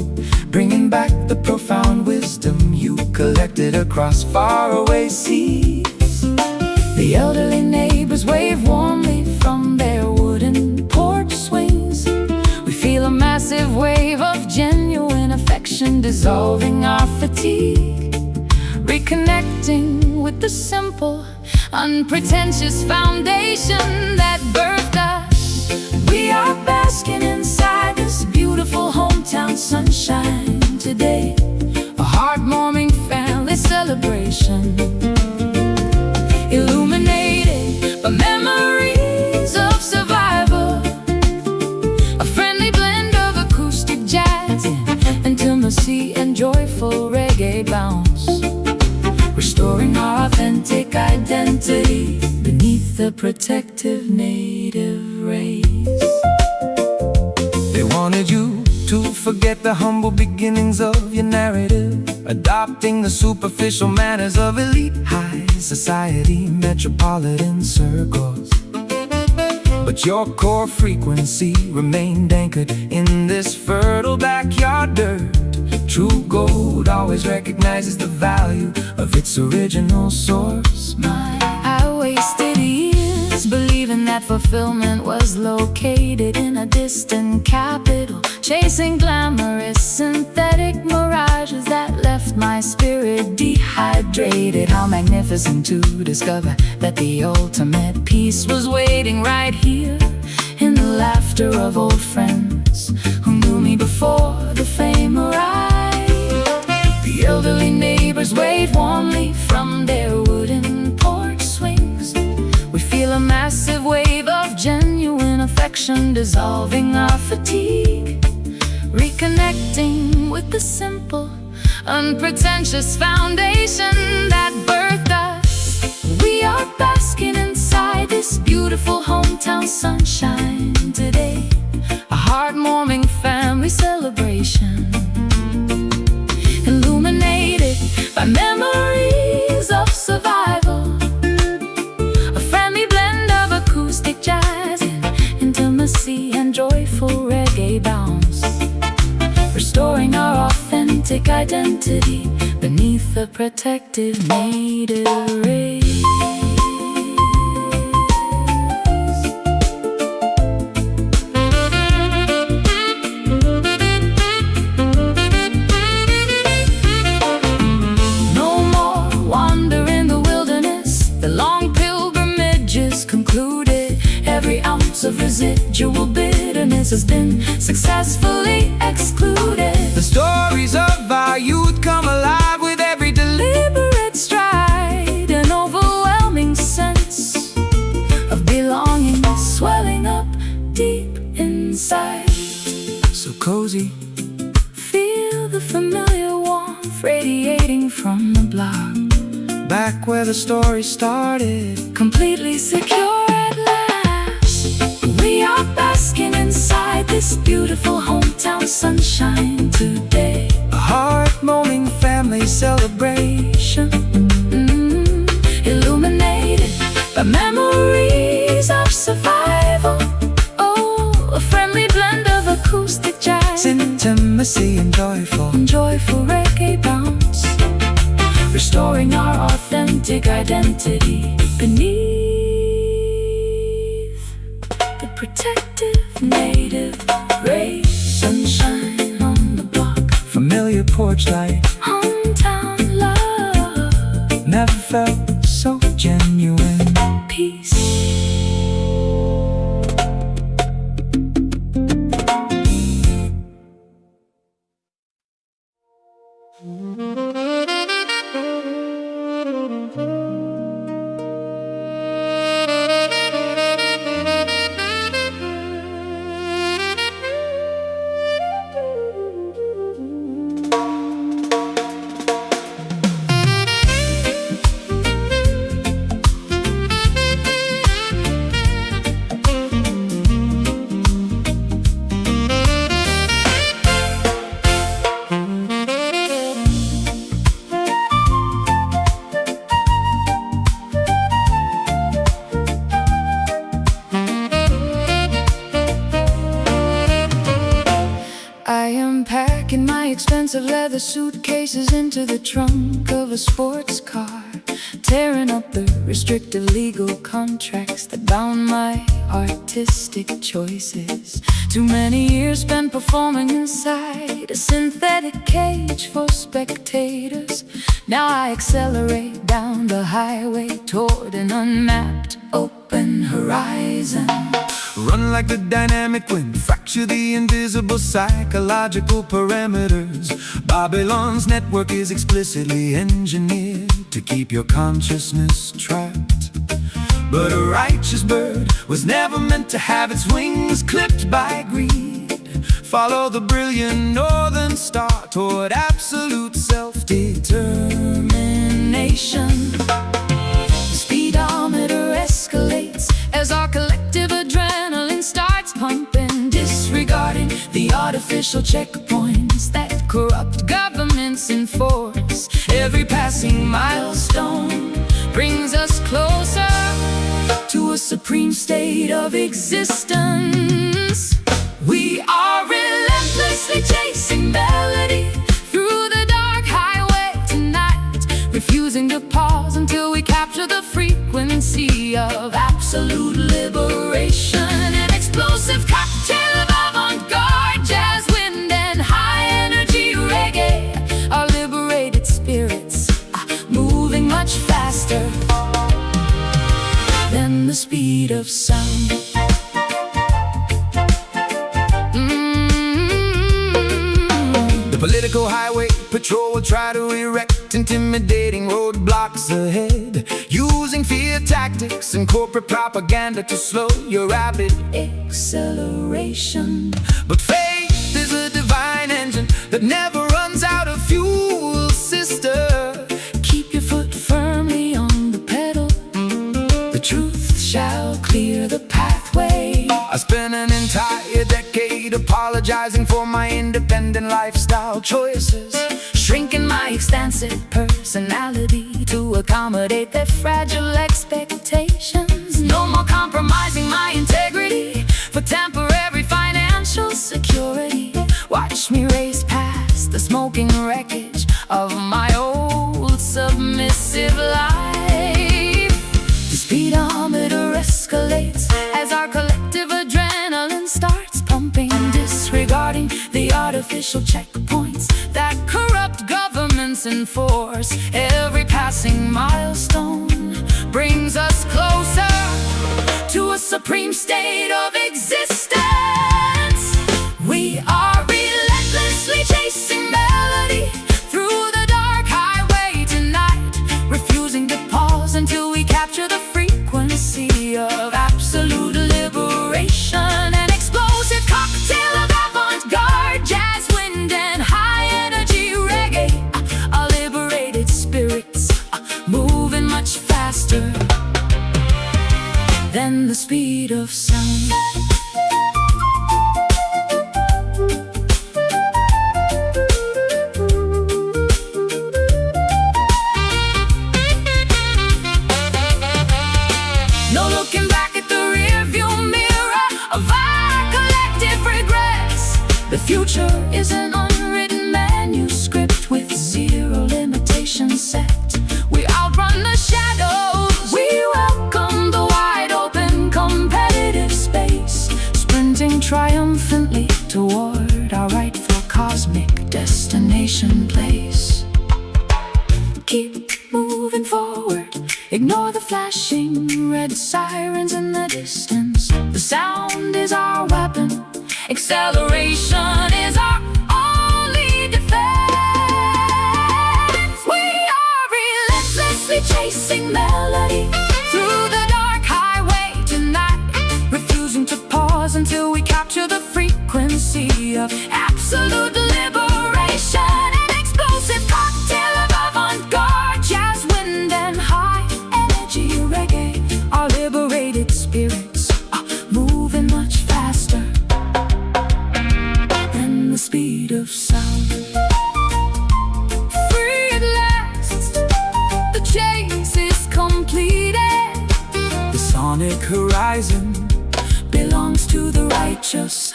bringing back the profound wisdom you collected across faraway seas. The elderly neighbors wave warmly from their wooden porch swings. We feel a massive wave of genuine affection dissolving our fatigue, reconnecting with the simple, unpretentious foundation that birthed us. We are basking inside this beautiful hometown sunshine today, a heartwarming family celebration, illuminated by memories of survival, a friendly blend of acoustic jazz, intimacy and joyful reggae bounce, restoring our authentic identity the protective native race. They wanted you to forget the humble beginnings of your narrative, adopting the superficial manners of elite high society, metropolitan circles. But your core frequency remained anchored in this fertile backyard dirt. True gold always recognizes the value of its original source. I wasted years believing that fulfillment was located in a distant capital, chasing glamorous synthetic mirages that left my spirit dehydrated. How magnificent to discover that the ultimate peace was waiting right here, in the laughter of old friends who knew me before the fame arrived. The elderly neighbors waved warmly from their wooden porch swings. We feel a massive wave of genuine affection dissolving our fatigue, reconnecting with the simple, unpretentious foundation that birthed us. We are basking inside this beautiful hometown sunshine today, a heartwarming family celebration, illuminated by memories of survival, a friendly blend of acoustic jazz and intimacy and joyful reggae bounce, restoring our authentic identity beneath the protective native race. No more wander in the wilderness, the long pilgrimage is concluded. Every ounce of residual bitterness has been successfully excluded. The stories of our youth come alive with every Deliberate stride, an overwhelming sense of belonging swelling up deep inside. so cozy. Feel the familiar warmth radiating from the block, Back where the story started, completely secure at last. We are basking inside this beautiful hometown sunshine today, a heart-warming family celebration. Illuminated by memories of survival. Oh, a friendly blend of acoustic jazz, Intimacy and joyful reggae bounce, restoring our authentic identity beneath the protective native race. Sunshine on the block, familiar porch light, hometown love, never felt so genuine. peace. I am packing my expensive leather suitcases into the trunk of a sports car, tearing up the restrictive legal contracts that bound my artistic choices. Too many years spent performing inside a synthetic cage for spectators. Now I accelerate down the highway toward an unmapped open horizon. Run like the dynamic wind, fracture the invisible psychological parameters. Babylon's network is explicitly engineered to keep your consciousness trapped. But a righteous bird was never meant to have its wings clipped by greed. Follow the brilliant northern star toward absolute self-determination. The speedometer escalates as our collective adrenaline starts pumping, disregarding the artificial checkpoints that corrupt governments enforce. Every passing milestone brings us closer to a supreme state of existence. We are relentlessly chasing melody through the dark highway tonight, refusing to pause until we capture the frequency of absolute liberation. An explosive cocktail of avant-garde jazz, wind, and high-energy reggae. Our liberated spirits are moving much faster than the speed of sound. The political highway patrol will try to erect intimidating roadblocks ahead, using fear tactics and corporate propaganda to slow your rapid acceleration. But faith is a divine engine that never runs out of fuel, sister. Keep your foot firmly on the pedal. The truth shall clear the pathway. I spent an entire decade apologizing for my independent lifestyle choices, shrinking my expansive personality to accommodate their fragile expectations. No more compromising my integrity for temporary financial security. Watch me race past the smoking wreckage of my old submissive life. The speedometer escalates as our collective adrenaline starts pumping, disregarding the artificial checkpoints that corrupt governments enforce. Every passing milestone brings us closer to a supreme state of existence. We are relentlessly chasing melody through the dark highway tonight, refusing to pause until we capture the frequency of absolute liberation. An explosive cocktail of avant-garde jazz, wind, and high-energy reggae. Our liberated spirits are moving much faster than the speed of sound. No looking back at the rearview mirror of our collective regrets. The future is an unwritten manuscript with zero limitations set. We outrun the shadows, we welcome the wide open competitive space, sprinting triumphantly toward our rightful cosmic destination place. Keep moving forward, ignore the flashing red sirens in the distance. The sound is our weapon, acceleration is our only defense. We are relentlessly chasing melody through the dark highway tonight, refusing to pause until we capture the frequency of absolute liberation. An explosive cocktail of avant-garde jazz, wind, and high-energy reggae. Our liberated spirits are moving much faster than the speed of sound. Free at last, the chase is completed. The sonic horizon Belongs to the righteous,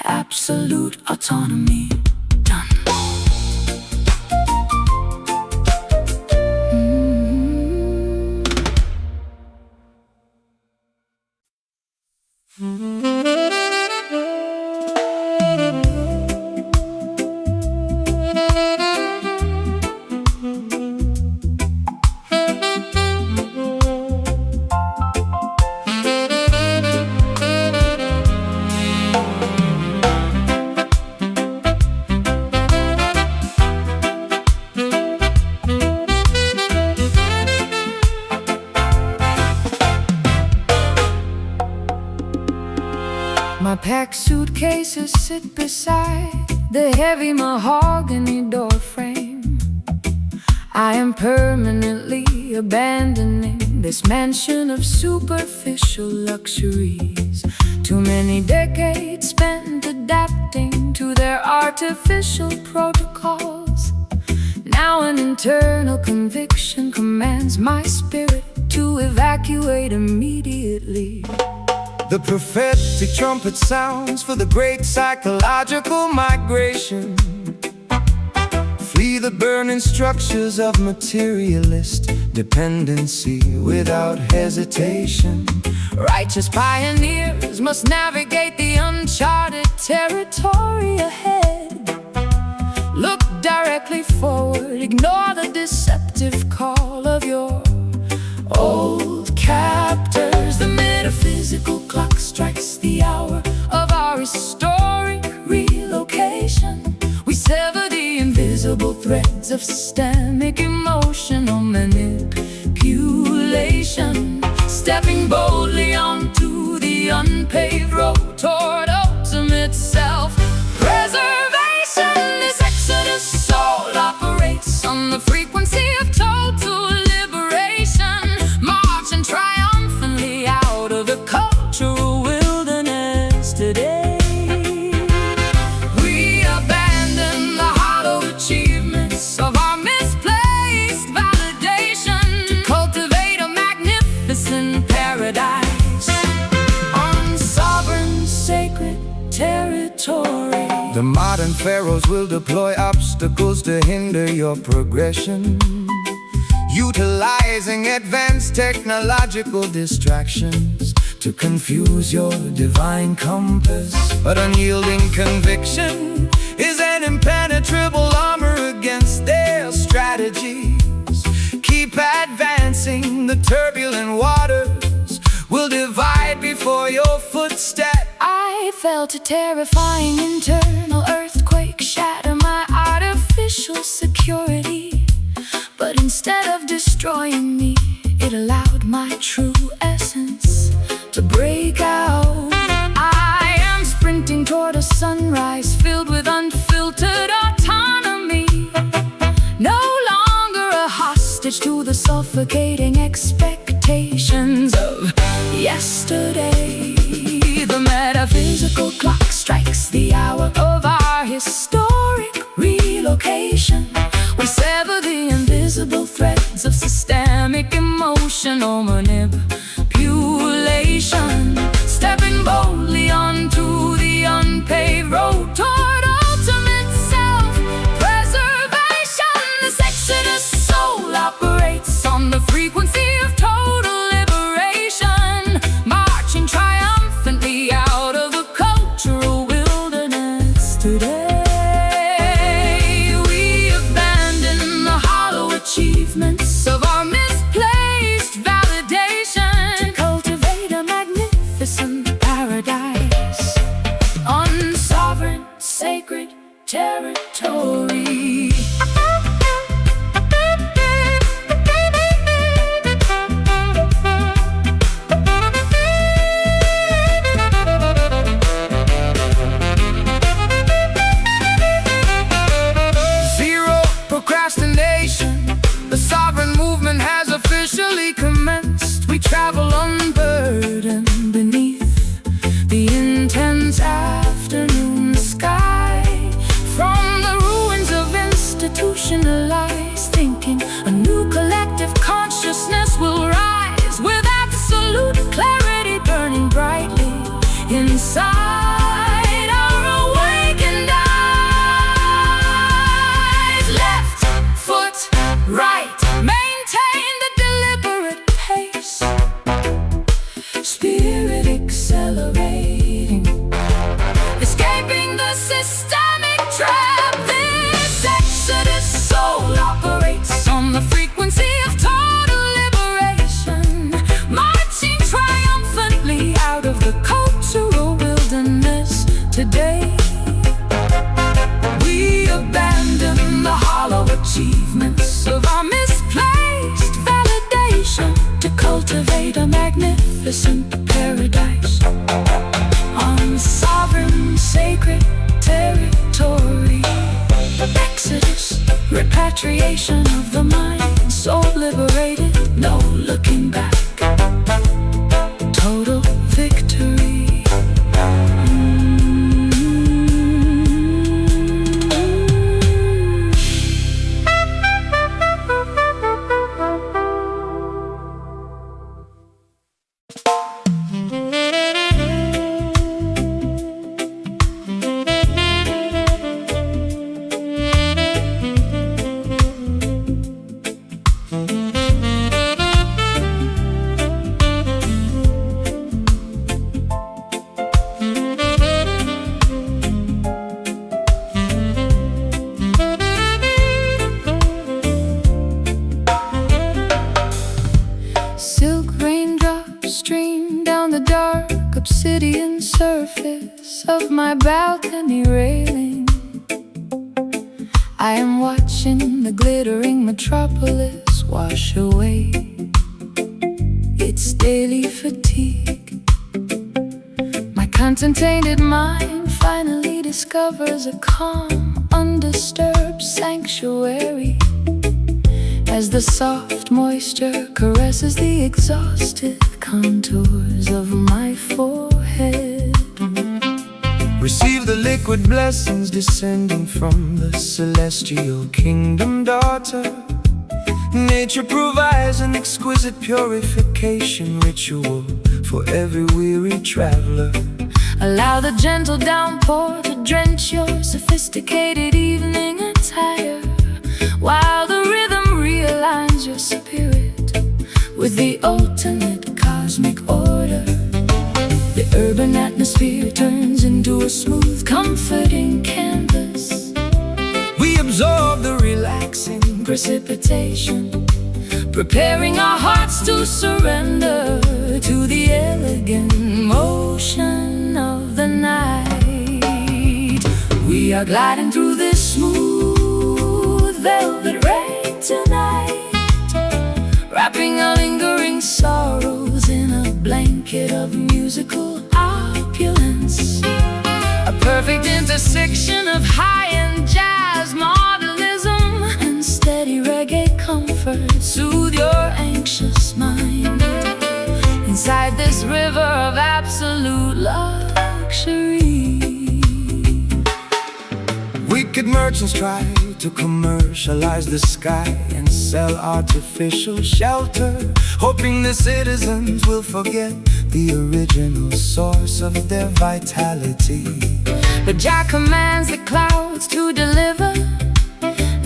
absolute autonomy. Done. My packed suitcases sit beside the heavy mahogany door frame. I am permanently abandoning this mansion of superficial luxuries. Too many decades spent adapting to their artificial protocols. Now an internal conviction commands my spirit to evacuate immediately. The prophetic trumpet sounds for the great psychological migration. Flee the burning structures of materialist dependency without hesitation. Righteous pioneers must navigate the uncharted territory ahead. Look directly forward, ignore the deceptive call of your old captors. The metaphysical clock strikes the hour of our historic relocation. We sever the invisible threads of systemic emotional manipulation, stepping boldly onto the unpaved road toward ultimate self-preservation. This exodus soul operates on the frequency of total liberation, marching triumphantly out of the cultural wilderness today. We abandon the hollow achievements of our misplaced validation to cultivate a magnificent paradise on sovereign sacred territory. The modern pharaohs will deploy obstacles to hinder your progression, utilizing advanced technological distractions to confuse your divine compass. But unyielding conviction is an impenetrable armor against their strategies. Keep advancing, the turbulent waters will divide before your footsteps. I felt a terrifying internal earthquake shatter my artificial security. But instead of destroying me, it allowed my true essence to break out. I am sprinting toward a sunrise filled with unfiltered autonomy, no longer a hostage to the suffocating expectations of yesterday. The metaphysical clock strikes the hour of our historic relocation. We sever the invisible threads of systemic emotional manipulation, stepping boldly onto the unpaved road toward ultimate self-preservation. This exodus soul operates on the frequency of total liberation, marching triumphantly out of the cultural wilderness today. Achievements of our misplaced validation to cultivate a magnificent paradise on sovereign sacred territory. Zero procrastination. The sovereign movement has officially commenced. We travel unburdened beneath the intense afternoon sky. From the ruins of institutionalized thinking, a new collective consciousness will rise with absolute clarity burning brightly inside our awakened eyes. Left foot, right, maintain the deliberate pace, spirit accelerating, escaping the systemic trap. This exodus soul operates on the frequency of total liberation, marching triumphantly out of the cultural wilderness today. We abandon the hollow achievements of our misplaced validation to cultivate a magnificent paradise on sovereign sacred territory. Exodus, repatriation of the mind, soul liberated, no looking back. uneven surface of my balcony railing, I am watching the glittering metropolis wash away its daily fatigue. My content-tainted mind finally discovers a calm, undisturbed sanctuary as the soft moisture caresses the exhausted contours of my forehead. Receive the liquid blessings descending from the celestial kingdom, daughter. Nature provides an exquisite purification ritual for every weary traveler. Allow the gentle downpour to drench your sophisticated evening attire, while the rhythm realigns your spirit with the ultimate cosmic order. The urban atmosphere turns into a smooth, comforting canvas. We absorb the relaxing Precipitation, preparing our hearts to surrender to the elegant motion of the night. We are gliding through this smooth velvet rain tonight, wrapping our lingering sorrows in a blanket of musical opulence. A perfect intersection of high-end jazz, modernism, and steady reggae comfort. Soothe your anxious mind inside this river of absolute luxury. Wicked merchants try to commercialize the sky and sell artificial shelter, hoping the citizens will forget the original source of their vitality. But Jah commands the clouds to deliver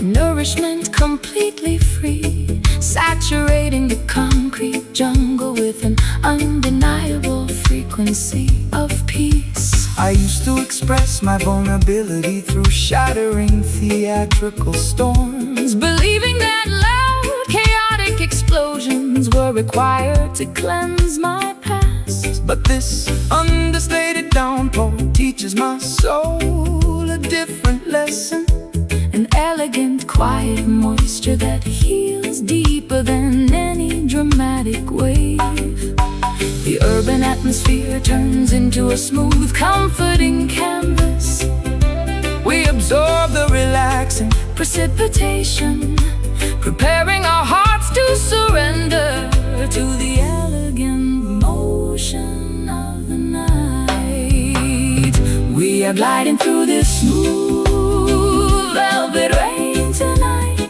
nourishment completely free, saturating the concrete jungle with an undeniable frequency of peace. I used to express my vulnerability through shattering theatrical storms, believing that loud, chaotic explosions were required to cleanse my past. but this understated downpour teaches my soul a different lesson. An elegant, quiet moisture that heals deeper than any dramatic wave. The urban atmosphere turns into a smooth, comforting canvas. We absorb the relaxing Precipitation, preparing our hearts to surrender to the elegant motion of the night. We are gliding through this smooth velvet rain tonight,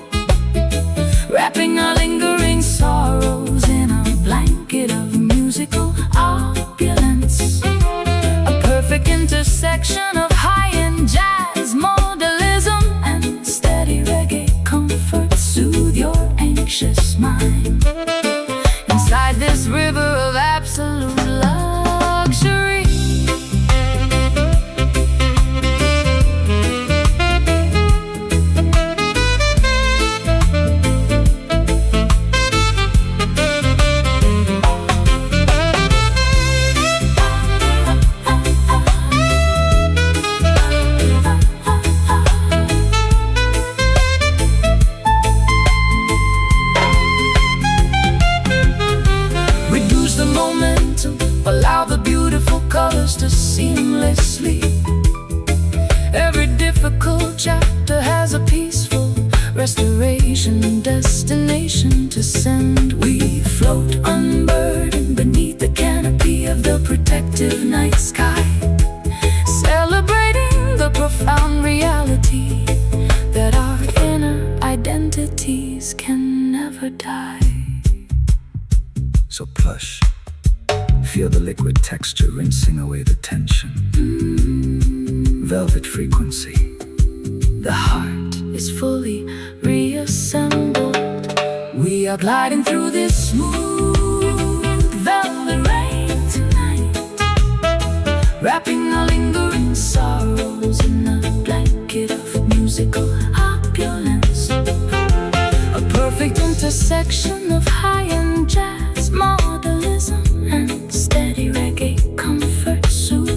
wrapping our lingering sorrows in a blanket of musical opulence. A perfect intersection of high-end jazz, modernism, and steady reggae comfort. Soothe your anxious mind inside this river of absolute luxury. Allow the beautiful colors to seamlessly. Every difficult chapter has a peaceful restoration destination to send. We float unburdened beneath the canopy of the protective night sky, celebrating the profound reality that our inner identities can never die. so plush. Feel the liquid texture rinsing away the tension. Velvet frequency. The heart is fully reassembled. We are gliding through this smooth velvet rain tonight, wrapping our lingering sorrows in a blanket of musical opulence. A perfect intersection of high-end jazz, modernism, and steady reggae comfort. Soothe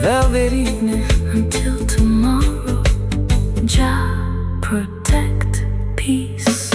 velvet evening. Until tomorrow, Jah protect peace.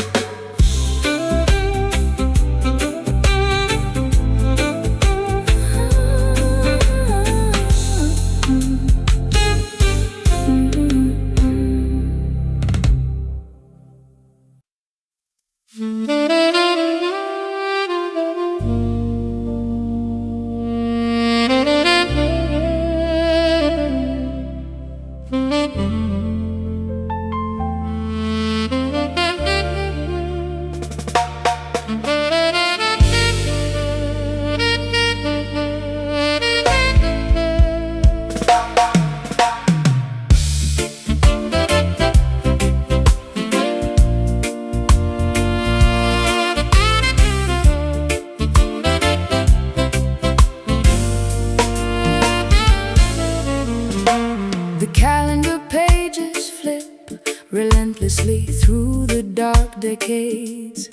Relentlessly through the dark decades,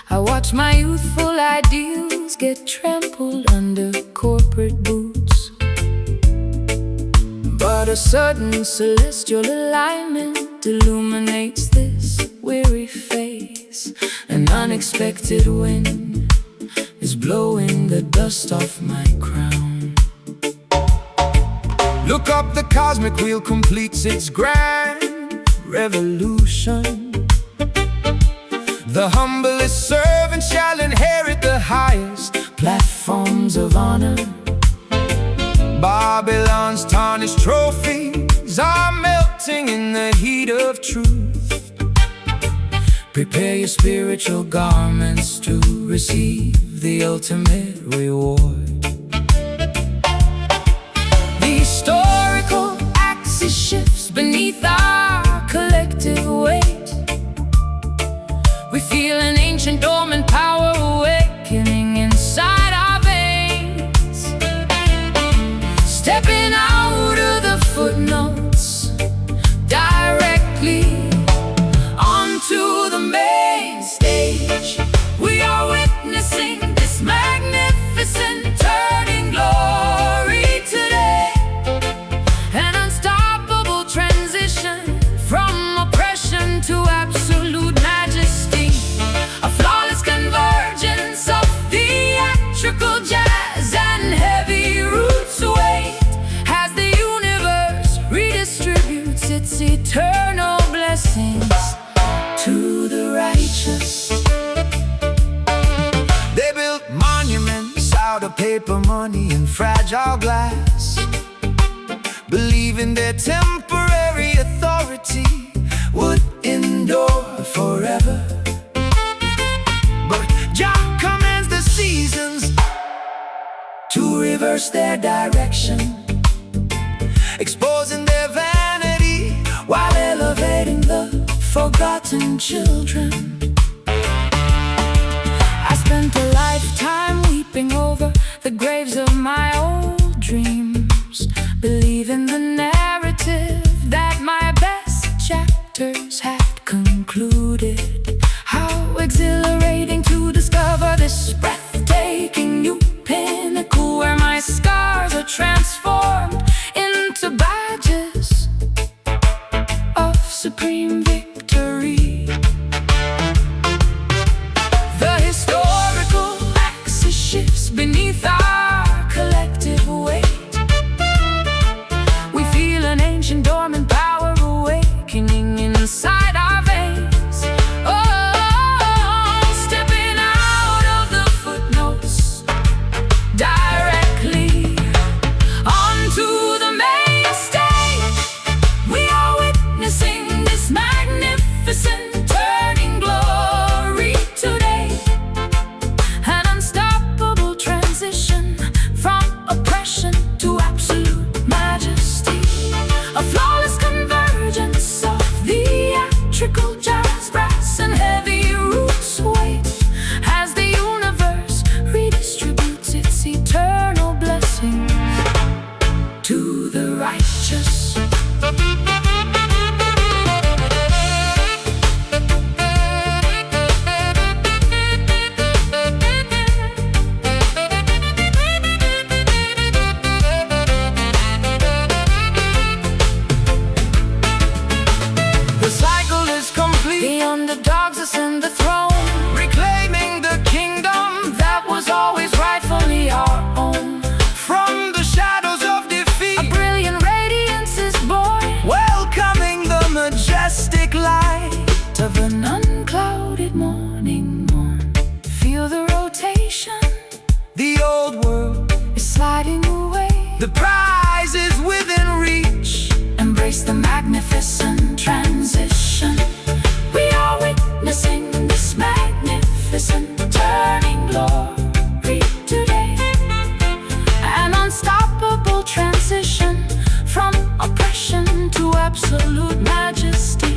I watch my youthful ideals get trampled under corporate boots. But a sudden celestial alignment illuminates this weary face. An unexpected wind is blowing the dust off my crown. Look up, the cosmic wheel completes its grand revolution. The humblest servant shall inherit the highest platforms of honor. Babylon's tarnished trophies are melting in the heat of truth. Prepare your spiritual garments to receive the ultimate reward. The historical axis shifts beneath our collective weight. We feel an ancient dormant power awakening inside our veins. Stepping out of the footnotes directly onto the main stage, we are witnessing this magnificent turning glory today. An unstoppable transition from oppression to absolute majesty. A flawless convergence of theatrical jazz and heavy roots weight as the universe redistributes its eternal blessings to the righteous. They built monuments out of paper money and fragile glass, believing their temporary authority would endure forever. But Jah commands the seasons to reverse their direction, exposing their vanity while elevating the forgotten children. I spent a lifetime weeping over the graves of my old dreams, believing the narrative that my best chapters had concluded. How exhilarating to discover this breathtaking new pinnacle where my scars are transformed into badges of supreme victory. The historical axis shifts beneath our collective weight. We feel an ancient dormant power awakening inside our veins. Oh, stepping out of the footnotes directly onto the main stage, we are witnessing this magnificent turning glory today. An unstoppable transition from oppression to absolute majesty. A flawless convergence of theatrical jazz, brass and heavy roots weight as the universe redistributes its eternal blessings to the righteous. an unclouded morning morn. Feel the rotation, The old world, is sliding away. the prize is within reach. Embrace the magnificent transition. We are witnessing this magnificent turning glory today. An unstoppable transition from oppression to absolute majesty.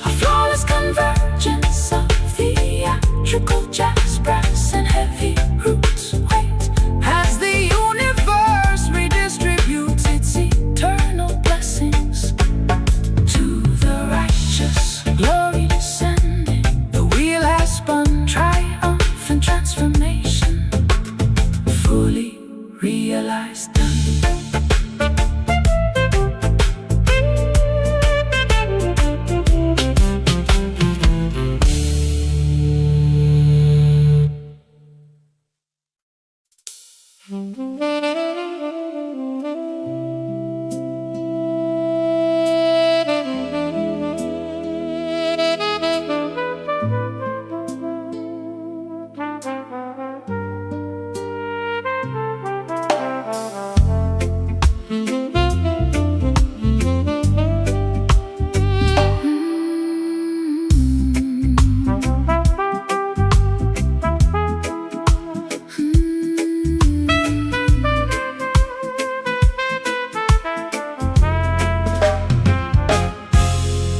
A flawless convergence of theatrical jazz, brass, and heavy roots weight. As the universe redistributes its Eternal blessings to the righteous, glory descending. the wheel has spun, Triumphant transformation, fully realized, done.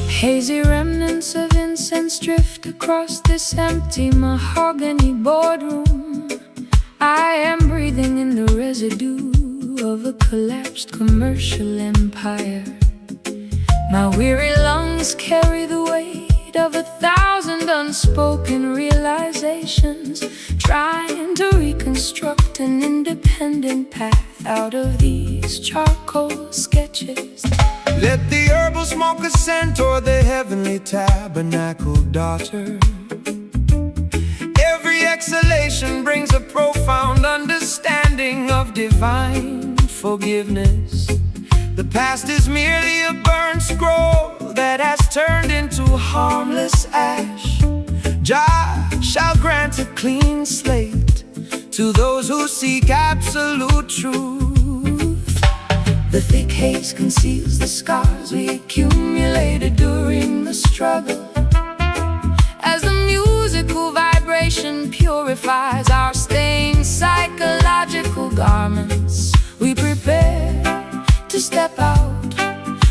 Hazy remnants of incense drift across this empty mahogany boardroom. I am breathing in the residue of a collapsed commercial empire. My weary lungs carry the weight of 1,000 unspoken realizations, trying to reconstruct an independent path out of these charcoal sketches. let the herbal smoke ascend toward the heavenly tabernacle, daughter. Every exhalation brings a profound understanding of divine forgiveness. The past is merely a burned scroll that has turned into harmless ash. Jah shall grant a clean slate to those who seek absolute truth. The thick haze conceals the scars we accumulated during the struggle. As the musical vibration purifies our stained psychological garments, we prepare to step out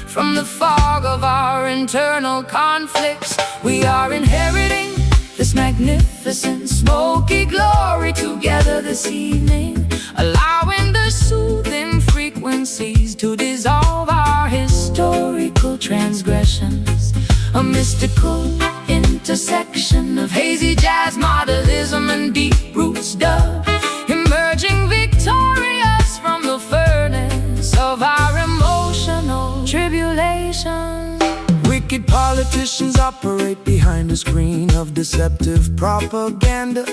from the fog of our internal conflicts. We are inheriting this magnificent smoky glory together this evening, allowing the soothing frequencies to dissolve our historical transgressions. A mystical intersection of hazy jazz, modernism, and deep roots dub, emerging victorious from the furnace of our emotional tribulation. Wicked politicians operate behind a screen of deceptive propaganda,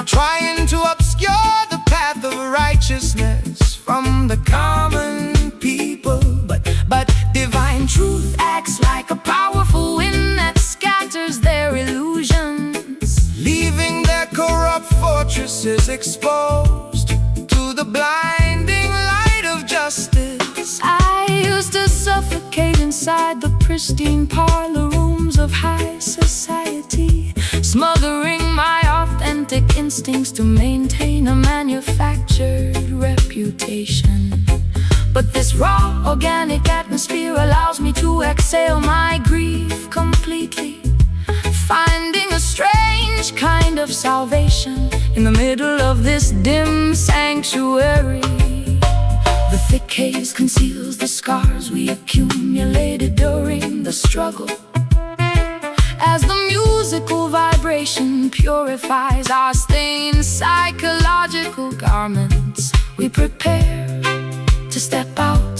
trying to obscure the path of righteousness from the common people. But Divine truth acts like a powerful wind that scatters their illusions, leaving their corrupt fortresses exposed to the blinding light of justice. I used to suffocate inside the pristine parlor rooms of high society, smothering my authentic instincts to maintain a manufactured reputation. But this raw, organic atmosphere allows me to exhale my grief completely, finding a strange kind of salvation in the middle of this dim sanctuary. The thick haze conceals the scars we accumulated during the struggle. As the musical vibration purifies our stained psychological garments, we prepare to step out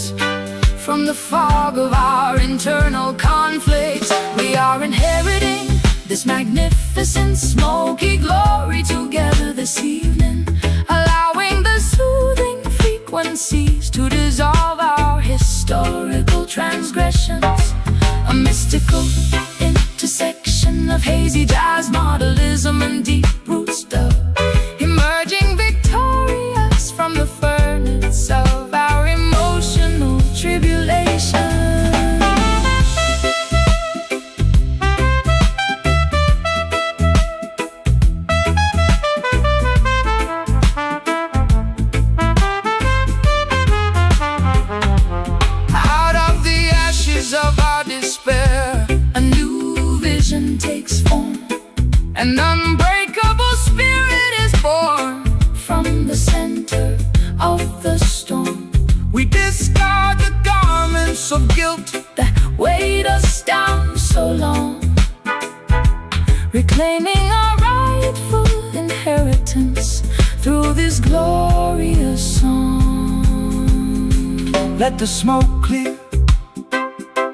from the fog of our internal conflicts. We are inheriting this magnificent smoky glory together this evening, allowing the soothing frequencies to dissolve our historical transgressions. A mystical intersection hazy jazz, modernism, and deep root stuff, emerging victorious from the furnace of our emotional tribulation. Of our despair, a new vision takes form. An unbreakable spirit is born from the center of the storm. We discard the garments of guilt that weighed us down so long, reclaiming our rightful inheritance through this glorious song. Let the smoke clear.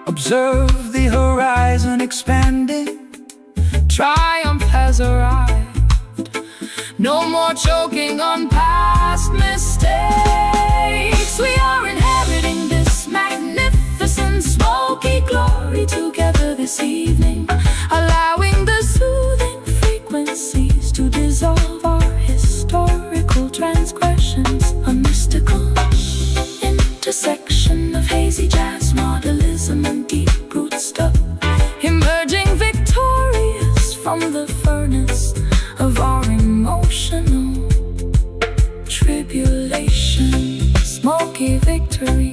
Observe the horizon expanding. Triumph has arrived. No more choking on past mistakes. We are inheriting this magnificent smoky glory together this evening, allowing the soothing frequencies to dissolve our historical transgressions. A mystical intersection of hazy jazz, modernism, and deep root stuff, emerging victorious from the furnace of our emotional tribulation. Smoky victory,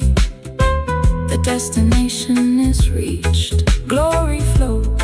the destination is reached. Glory flows